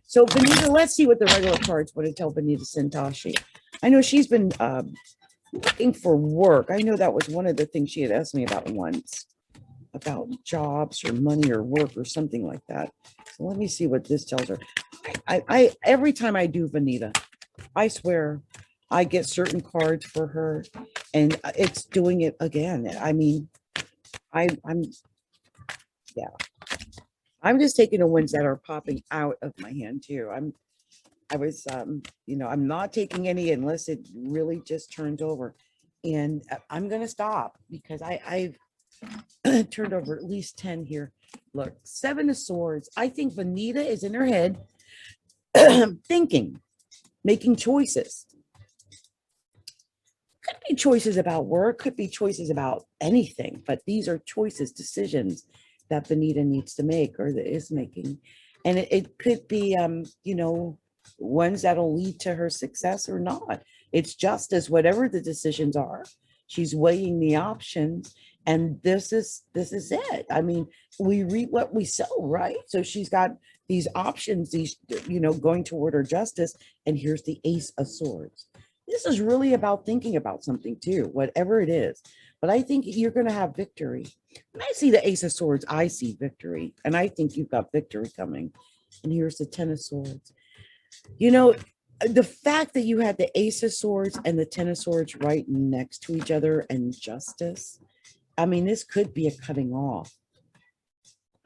So Vanita, let's see what the regular cards want to tell Vanita Santashi. I know she's been looking for work. I know that was one of the things she had asked me about once, about jobs or money or work or something like that. So let me see what this tells her. I every time I do Vanita, I swear I get certain cards for her and it's doing it again. I mean, I'm just taking the ones that are popping out of my hand too. I'm not taking any unless it really just turns over. And I'm going to stop because I've turned over at least 10 here. Look, 7 of Swords. I think Vanita is in her head thinking, making choices. Could be choices about work, could be choices about anything, but these are choices, decisions that Vanita needs to make or that is making. And it could be, ones that'll lead to her success or not. It's justice, whatever the decisions are. She's weighing the options. And this is it. I mean, we reap what we sow, right? So she's got these options, these, going toward her justice. And here's the Ace of Swords. This is really about thinking about something too, whatever it is. but I think you're going to have victory. When I see the Ace of Swords, I see victory, and I think you've got victory coming. And here's the Ten of Swords. You know, the fact that you had the Ace of Swords and the Ten of Swords right next to each other and justice, I mean, this could be a cutting off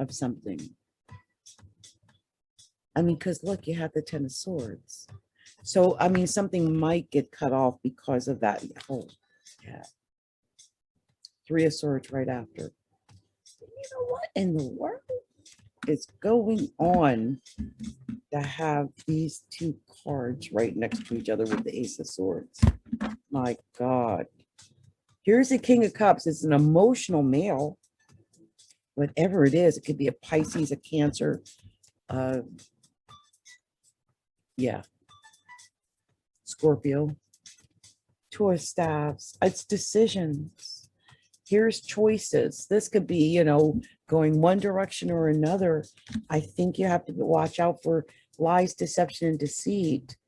of something. I mean, because look, you have the Ten of Swords. So, I mean, something might get cut off because of that. Oh, yeah. Three of Swords right after. You know what in the world is going on to have these two cards right next to each other with the Ace of Swords? My God. Here's the King of Cups. It's an emotional male. Whatever it is, it could be a Pisces, a Cancer. Yeah. Scorpio. Two of Staves. It's decisions. Here's choices. This could be, you know, going one direction or another. I think you have to watch out for lies, deception, and deceit.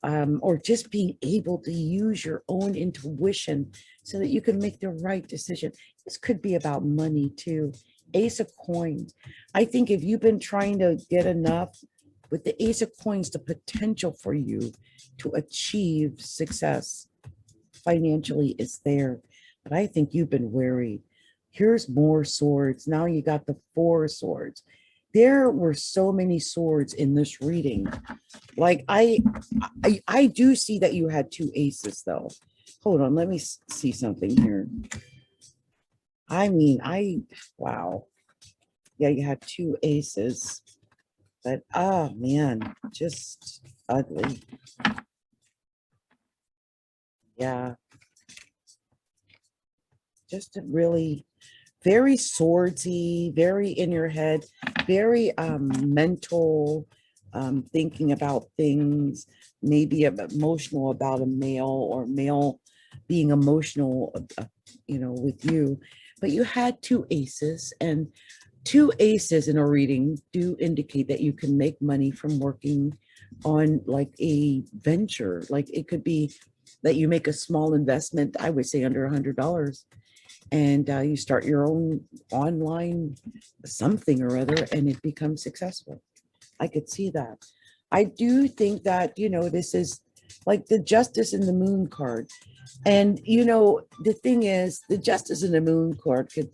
Or just being able to use your own intuition so that you can make the right decision. This could be about money too. Ace of Coins. I think if you've been trying to get enough, with the Ace of Coins, the potential for you to achieve success financially is there. But I think you've been wary. Here's more swords. Now you got the Four of Swords. There were so many swords in this reading. Like I do see that you had two aces though. Hold on, let me see something here. I mean, wow. Yeah, you had two aces. But oh man, just ugly. Yeah. Just a really very swordsy, very in your head, very mental, thinking about things, maybe emotional about a male or male being emotional, you know, with you. But you had two aces, and two aces in a reading do indicate that you can make money from working on like a venture. Like it could be that you make a small investment, I would say under $100, and you start your own online something or other, and it becomes successful. I could see that. I do think that, you know, this is like the Justice in the Moon card. And, you know, the thing is, the Justice in the Moon card could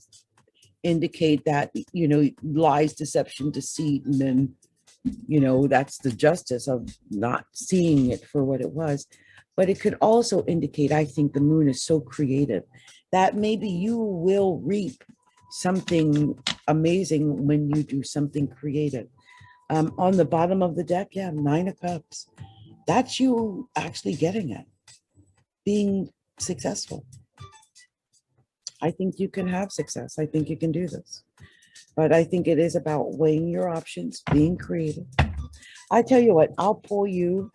indicate that, you know, lies, deception, deceit, and then, you know, that's the justice of not seeing it for what it was. But it could also indicate, I think the moon is so creative that maybe you will reap something amazing when you do something creative. On the bottom of the deck, yeah, Nine of Cups. That's you actually getting it, being successful. I think you can have success. I think you can do this. But I think it is about weighing your options, being creative. I tell you what, I'll pull you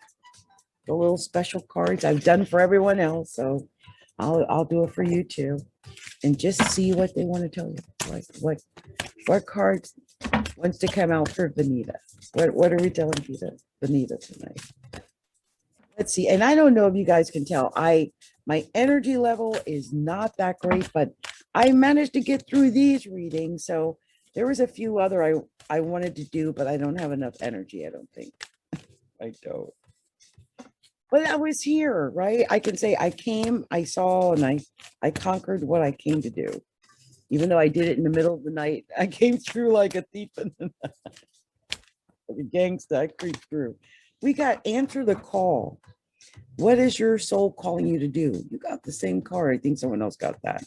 the little special cards I've done for everyone else. So I'll do it for you too. And just see what they want to tell you. Like what cards wants to come out for Vanita? What are we telling Vanita tonight? Let's see. And I don't know if you guys can tell. My energy level is not that great, but I managed to get through these readings. So there was a few other I wanted to do, but I don't have enough energy, I don't think. I don't. But I was here, right? I can say I came, I saw, and I conquered what I came to do. Even though I did it in the middle of the night, I came through like a thief in the night. Like a gangster, I creeped through. We got Answer the Call. What is your soul calling you to do? You got the same card. I think someone else got that.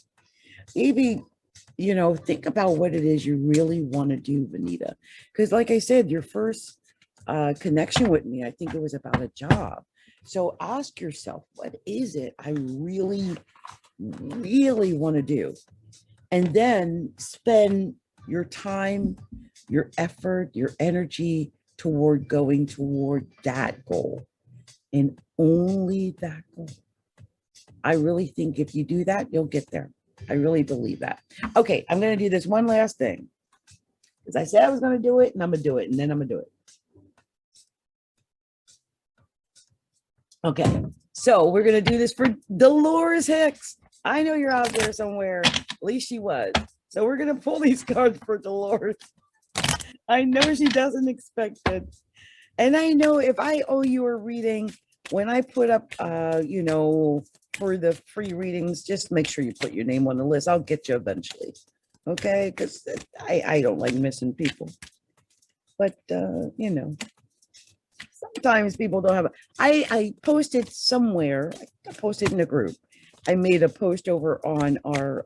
Maybe, you know, think about what it is you really want to do, Vanita. Because like I said, your first connection with me, I think it was about a job. So ask yourself, what is it I really, really want to do? And then spend your time, your effort, your energy toward going toward that goal. And only that goal. I really think if you do that, you'll get there. I really believe that. Okay, I'm going to do this one last thing. Because I said I was going to do it, and I'm going to do it, and then I'm going to do it. Okay, so we're going to do this for Dolores Hicks. I know you're out there somewhere. At least she was. So we're going to pull these cards for Dolores. I know she doesn't expect it. And I know if I owe you a reading, when I put up, you know, for the free readings, just make sure you put your name on the list. I'll get you eventually. Okay. Because I don't like missing people. But, you know, sometimes people don't have a, I posted somewhere, I posted in a group. I made a post over on our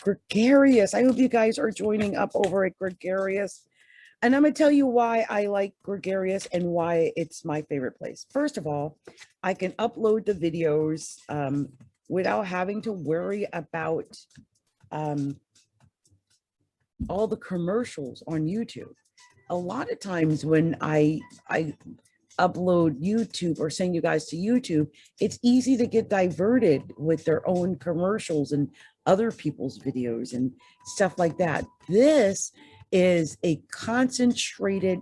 Gregarious. I hope you guys are joining up over at Gregarious. And I'm going to tell you why I like Gregarious and why it's my favorite place. First of all, I can upload the videos without having to worry about all the commercials on YouTube. A lot of times when I upload YouTube or send you guys to YouTube, it's easy to get diverted with their own commercials and other people's videos and stuff like that. This is a concentrated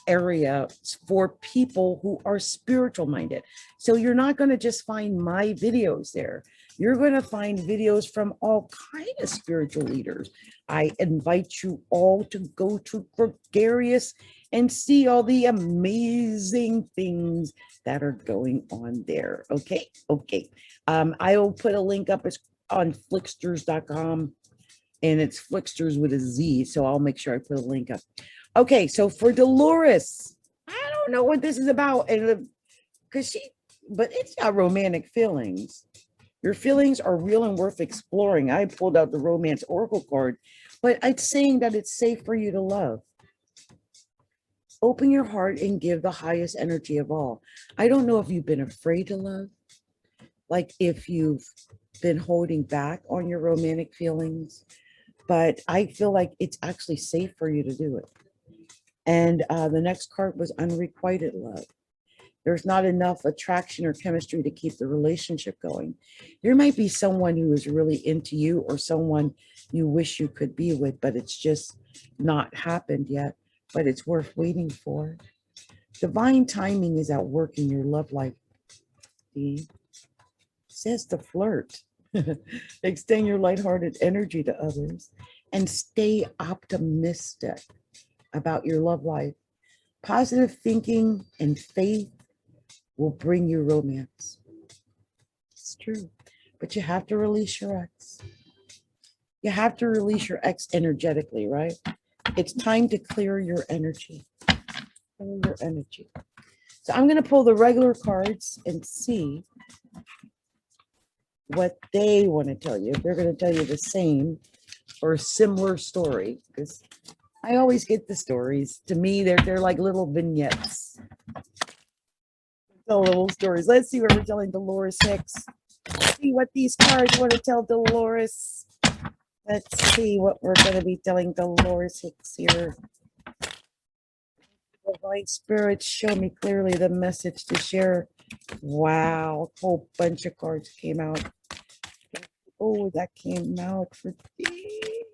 area for people who are spiritual minded. So you're not going to just find my videos there. You're going to find videos from all kinds of spiritual leaders. I invite you all to go to Gregarious and see all the amazing things that are going on there. Okay. Okay. I will put a link up on flicksters.com, and it's Flicksters with a Z. So I'll make sure I put a link up. Okay. So for Dolores, I don't know what this is about. And because but it's got romantic feelings. Your feelings are real and worth exploring. I pulled out the romance oracle card, but it's saying that it's safe for you to love. Open your heart and give the highest energy of all. I don't know if you've been afraid to love, like if you've been holding back on your romantic feelings, but I feel like it's actually safe for you to do it. And the next card was unrequited love. There's not enough attraction or chemistry to keep the relationship going. There might be someone who is really into you or someone you wish you could be with, but it's just not happened yet, but it's worth waiting for. Divine timing is at work in your love life. It says to flirt. Extend your lighthearted energy to others and stay optimistic about your love life. Positive thinking and faith will bring you romance. It's true. But you have to release your ex. You have to release your ex energetically, right? It's time to clear your energy. Clear your energy. So I'm going to pull the regular cards and see what they want to tell you. If they're going to tell you the same or a similar story, because I always get the stories. To me, they're like little vignettes. Tell little stories. Let's see what we're telling Dolores Hicks. Let's see what these cards want to tell Dolores. Let's see what we're going to be telling Dolores Hicks here. Divine spirits, show me clearly the message to share. Wow, a whole bunch of cards came out. Oh, that came out for me.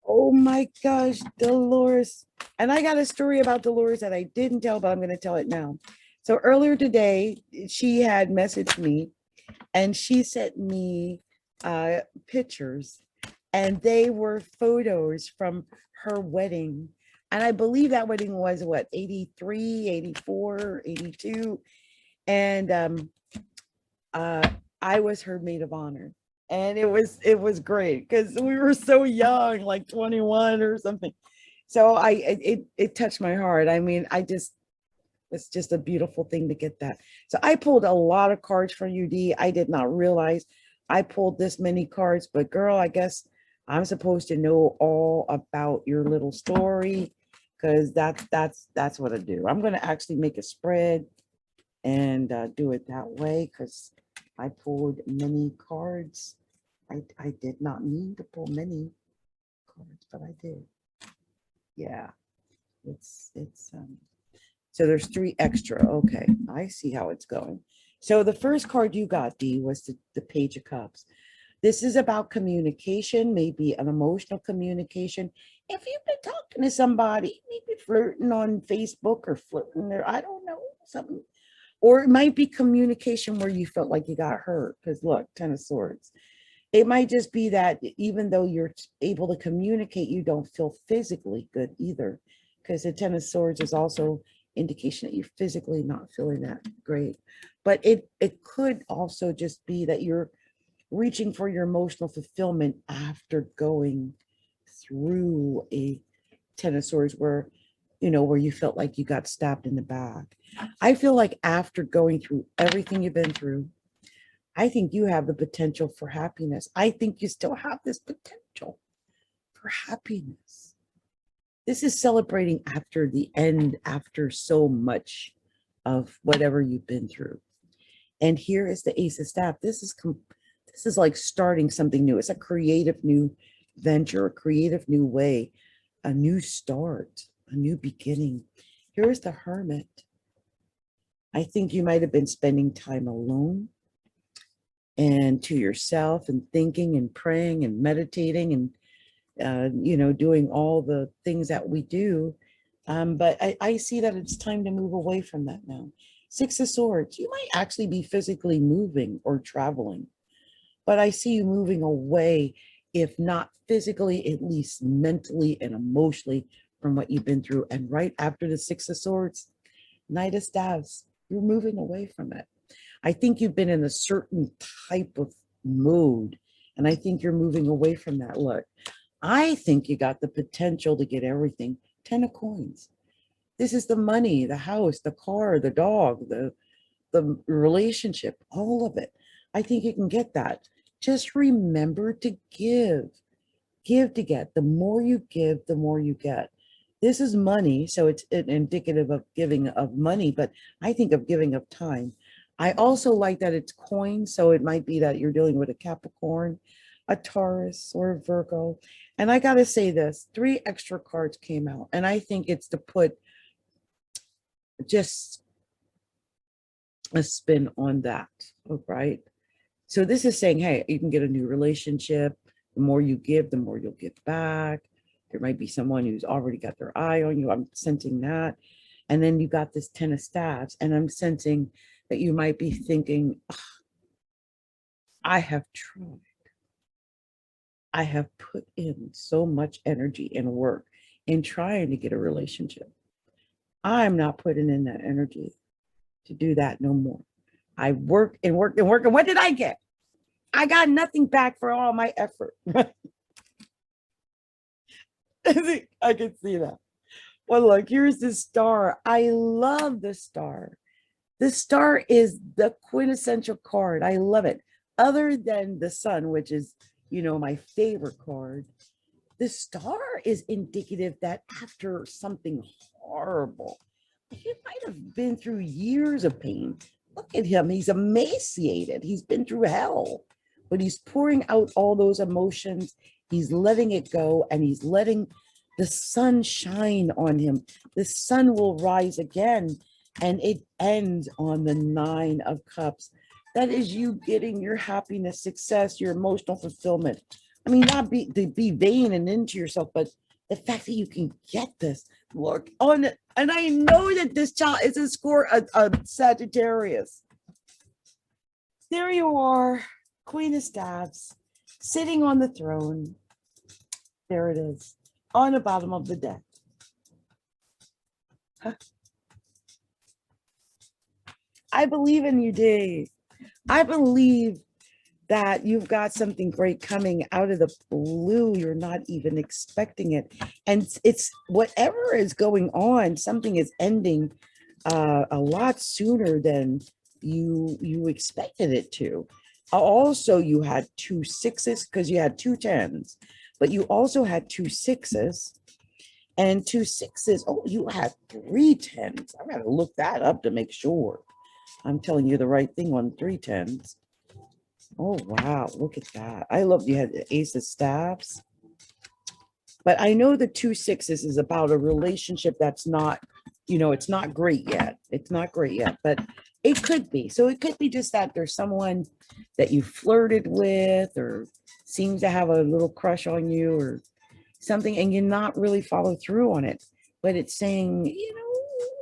Oh my gosh, Dolores. And I got a story about Dolores that I didn't tell, but I'm going to tell it now. So earlier today, she had messaged me and she sent me pictures, and they were photos from her wedding. And I believe that wedding was what, 83, 84, 82. And I was her maid of honor. And it was great because we were so young, like 21 or something. So it touched my heart. I mean, it's just a beautiful thing to get that. So I pulled a lot of cards for UD. I did not realize I pulled this many cards, but girl, I guess I'm supposed to know all about your little story, because that's what I do. I'm going to actually make a spread and do it that way, because I pulled many cards. I did not mean to pull many cards, but I did. Yeah, it's so there's 3 extra. Okay, I see how it's going. So the first card you got, Dee, was the Page of Cups. This is about communication, maybe an emotional communication. If you've been talking to somebody, maybe flirting on Facebook or flirting there, I don't know, something. Or it might be communication where you felt like you got hurt. Because look, Ten of Swords. It might just be that even though you're able to communicate, you don't feel physically good either. Because the Ten of Swords is also indication that you're physically not feeling that great. But it could also just be that you're reaching for your emotional fulfillment after going through a Ten of Swords where, where you felt like you got stabbed in the back. I feel like after going through everything you've been through, I think you have the potential for happiness. I think you still have this potential for happiness. This is celebrating after the end, after so much of whatever you've been through. And here is the Ace of Staff. This is like starting something new. It's a creative new venture, a creative new way, a new start, a new beginning. Here's the Hermit. I think you might have been spending time alone and to yourself and thinking and praying and meditating and, doing all the things that we do. But I see that it's time to move away from that now. Six of Swords, you might actually be physically moving or traveling, but I see you moving away, if not physically, at least mentally and emotionally from what you've been through. And right after the Six of Swords, Knight of Staves, you're moving away from it. I think you've been in a certain type of mood, and I think you're moving away from that. Look, I think you got the potential to get everything. 10 of Coins. This is the money, the house, the car, the dog, the relationship, all of it. I think you can get that. Just remember to give. Give to get. The more you give, the more you get. This is money, so it's indicative of giving of money, but I think of giving of time. I also like that it's coins, so it might be that you're dealing with a Capricorn, a Taurus, or a Virgo. And I got to say this, 3 extra cards came out, and I think it's to put just a spin on that, right? So this is saying, hey, you can get a new relationship. The more you give, the more you'll get back. There might be someone who's already got their eye on you. I'm sensing that. And then you got this 10 of Staves, and I'm sensing that you might be thinking, oh, I have tried. I have put in so much energy and work in trying to get a relationship. I'm not putting in that energy to do that no more. I work and work and work. And what did I get? I got nothing back for all my effort. I can see that. Well, look, here's the Star. I love the Star. The Star is the quintessential card. I love it. Other than the Sun, which is, my favorite card, the Star is indicative that after something horrible, he might have been through years of pain. Look at him. He's emaciated. He's been through hell, but he's pouring out all those emotions. He's letting it go, and he's letting the sun shine on him. The sun will rise again, and it ends on the 9 of Cups. That is you getting your happiness, success, your emotional fulfillment. I mean, not to be vain and into yourself, but the fact that you can get this, look on it. And I know that this child is a Sagittarius. There you are, Queen of Staves, sitting on the throne. There it is, on the bottom of the deck. Huh? I believe in you, Dave. I believe that you've got something great coming out of the blue. You're not even expecting it. And it's whatever is going on, something is ending a lot sooner than you expected it to. Also, you had 2 6s because you had 2 10s, but you also had 2 6s and 2 6s. Oh, you had 3 10s. I got to look that up to make sure I'm telling you the right thing on 3 10s. Oh, wow. Look at that. I love you had the Ace of Staves. But I know the 2 6s is about a relationship that's not, it's not great yet. It's not great yet, but it could be. So it could be just that there's someone that you flirted with or seems to have a little crush on you or something, and you're not really follow through on it. But it's saying,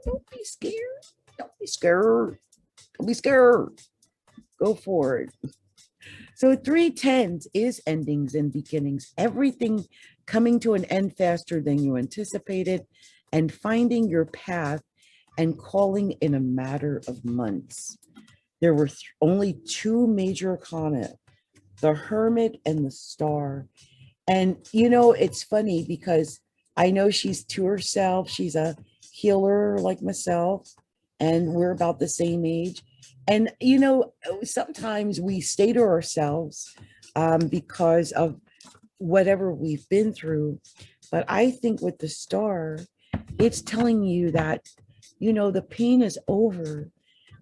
don't be scared. Don't be scared. Don't be scared. Go for it. So 310s is endings and beginnings. Everything coming to an end faster than you anticipated and finding your path and calling in a matter of months. There were only two major arcana, the Hermit and the Star. And, you know, it's funny because I know she's to herself. She's a healer like myself, and we're about the same age. And, you know, sometimes we stay to ourselves because of whatever we've been through. But I think with the Star, it's telling you that, you know, the pain is over.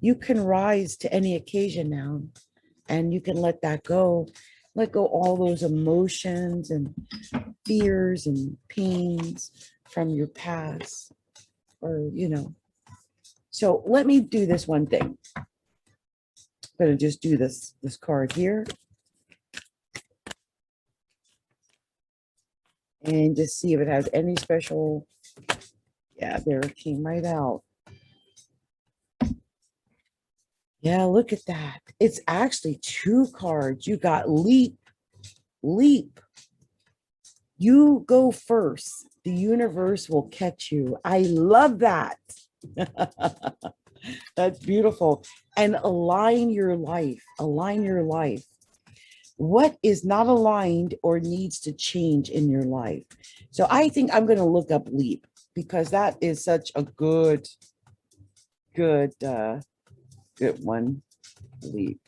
You can rise to any occasion now, and you can let that go. Let go all those emotions and fears and pains from your past, or, you know. So let me do this one thing. I'm going to just do this card here and just see if it has any special. Yeah, there it came right out. Yeah, look at that. It's actually two cards. You got leap, leap. You go first. The universe will catch you. I love that. That's beautiful. And align your life. Align your life. What is not aligned or needs to change in your life? So I think I'm going to look up leap, because that is such a good one. Leap.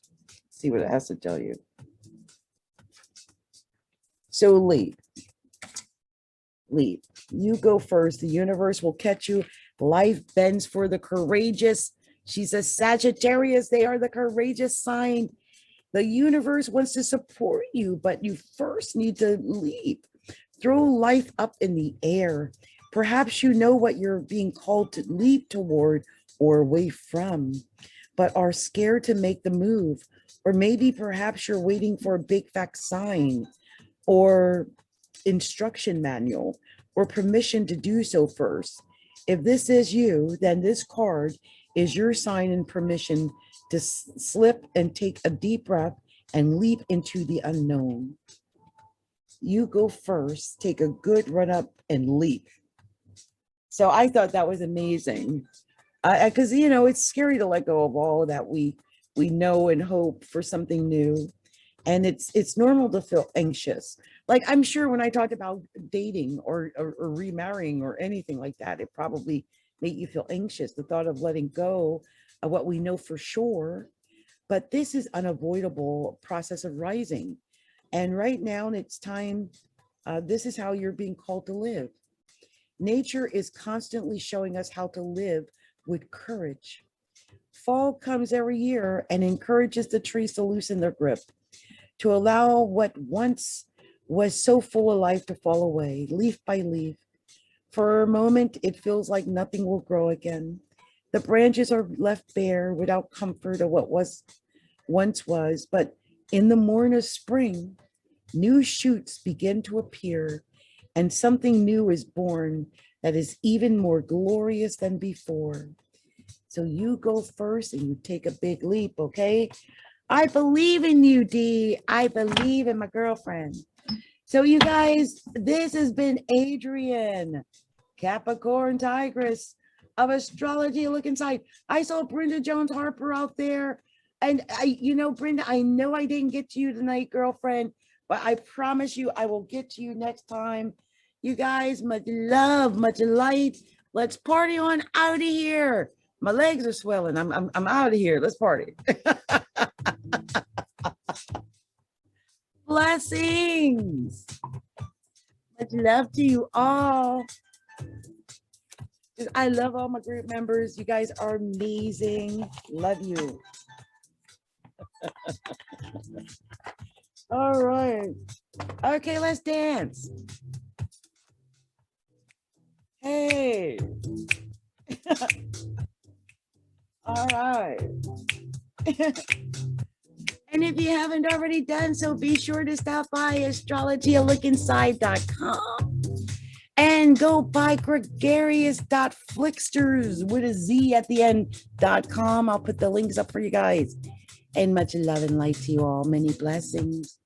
See what it has to tell you. So leap. Leap. You go first. The universe will catch you. Life bends for the courageous. She's a Sagittarius. They are the courageous sign. The universe wants to support you, but you first need to leap. Throw life up in the air. Perhaps you know what you're being called to leap toward or away from, but are scared to make the move. Or maybe perhaps you're waiting for a big fat sign or instruction manual or permission to do so first. If this is you, then this card is your sign and permission to slip and take a deep breath and leap into the unknown. You go first, take a good run up and leap. So I thought that was amazing. Because, you know, it's scary to let go of all that we know and hope for something new. And it's normal to feel anxious. Like, I'm sure when I talked about dating or remarrying or anything like that, it probably made you feel anxious, the thought of letting go of what we know for sure. But this is unavoidable process of rising. And right now, it's time. This is how you're being called to live. Nature is constantly showing us how to live with courage. Fall comes every year and encourages the trees to loosen their grip, to allow what once was so full of life to fall away, leaf by leaf. For a moment, it feels like nothing will grow again. The branches are left bare without comfort of what once was, but in the morn of spring, new shoots begin to appear, and something new is born that is even more glorious than before. So you go first and you take a big leap, okay? I believe in you, Dee. I believe in my girlfriend. So you guys, this has been Adrienne, Capricorntigress of Astrology. Look inside. I saw Brenda Jones Harper out there. And Brenda, I know I didn't get to you tonight, girlfriend, but I promise you I will get to you next time. You guys, much love, much light. Let's party on out of here. My legs are swelling. I'm out of here. Let's party. Blessings. Much love to you all. I love all my group members. You guys are amazing. Love you. All right. Okay, let's dance. Hey. All right. And if you haven't already done so, be sure to stop by astrologylookinside.com and And go buy gregarious.flixters with a Z at the end.com. I'll put the links up for you guys. And much love and light to you all. Many blessings.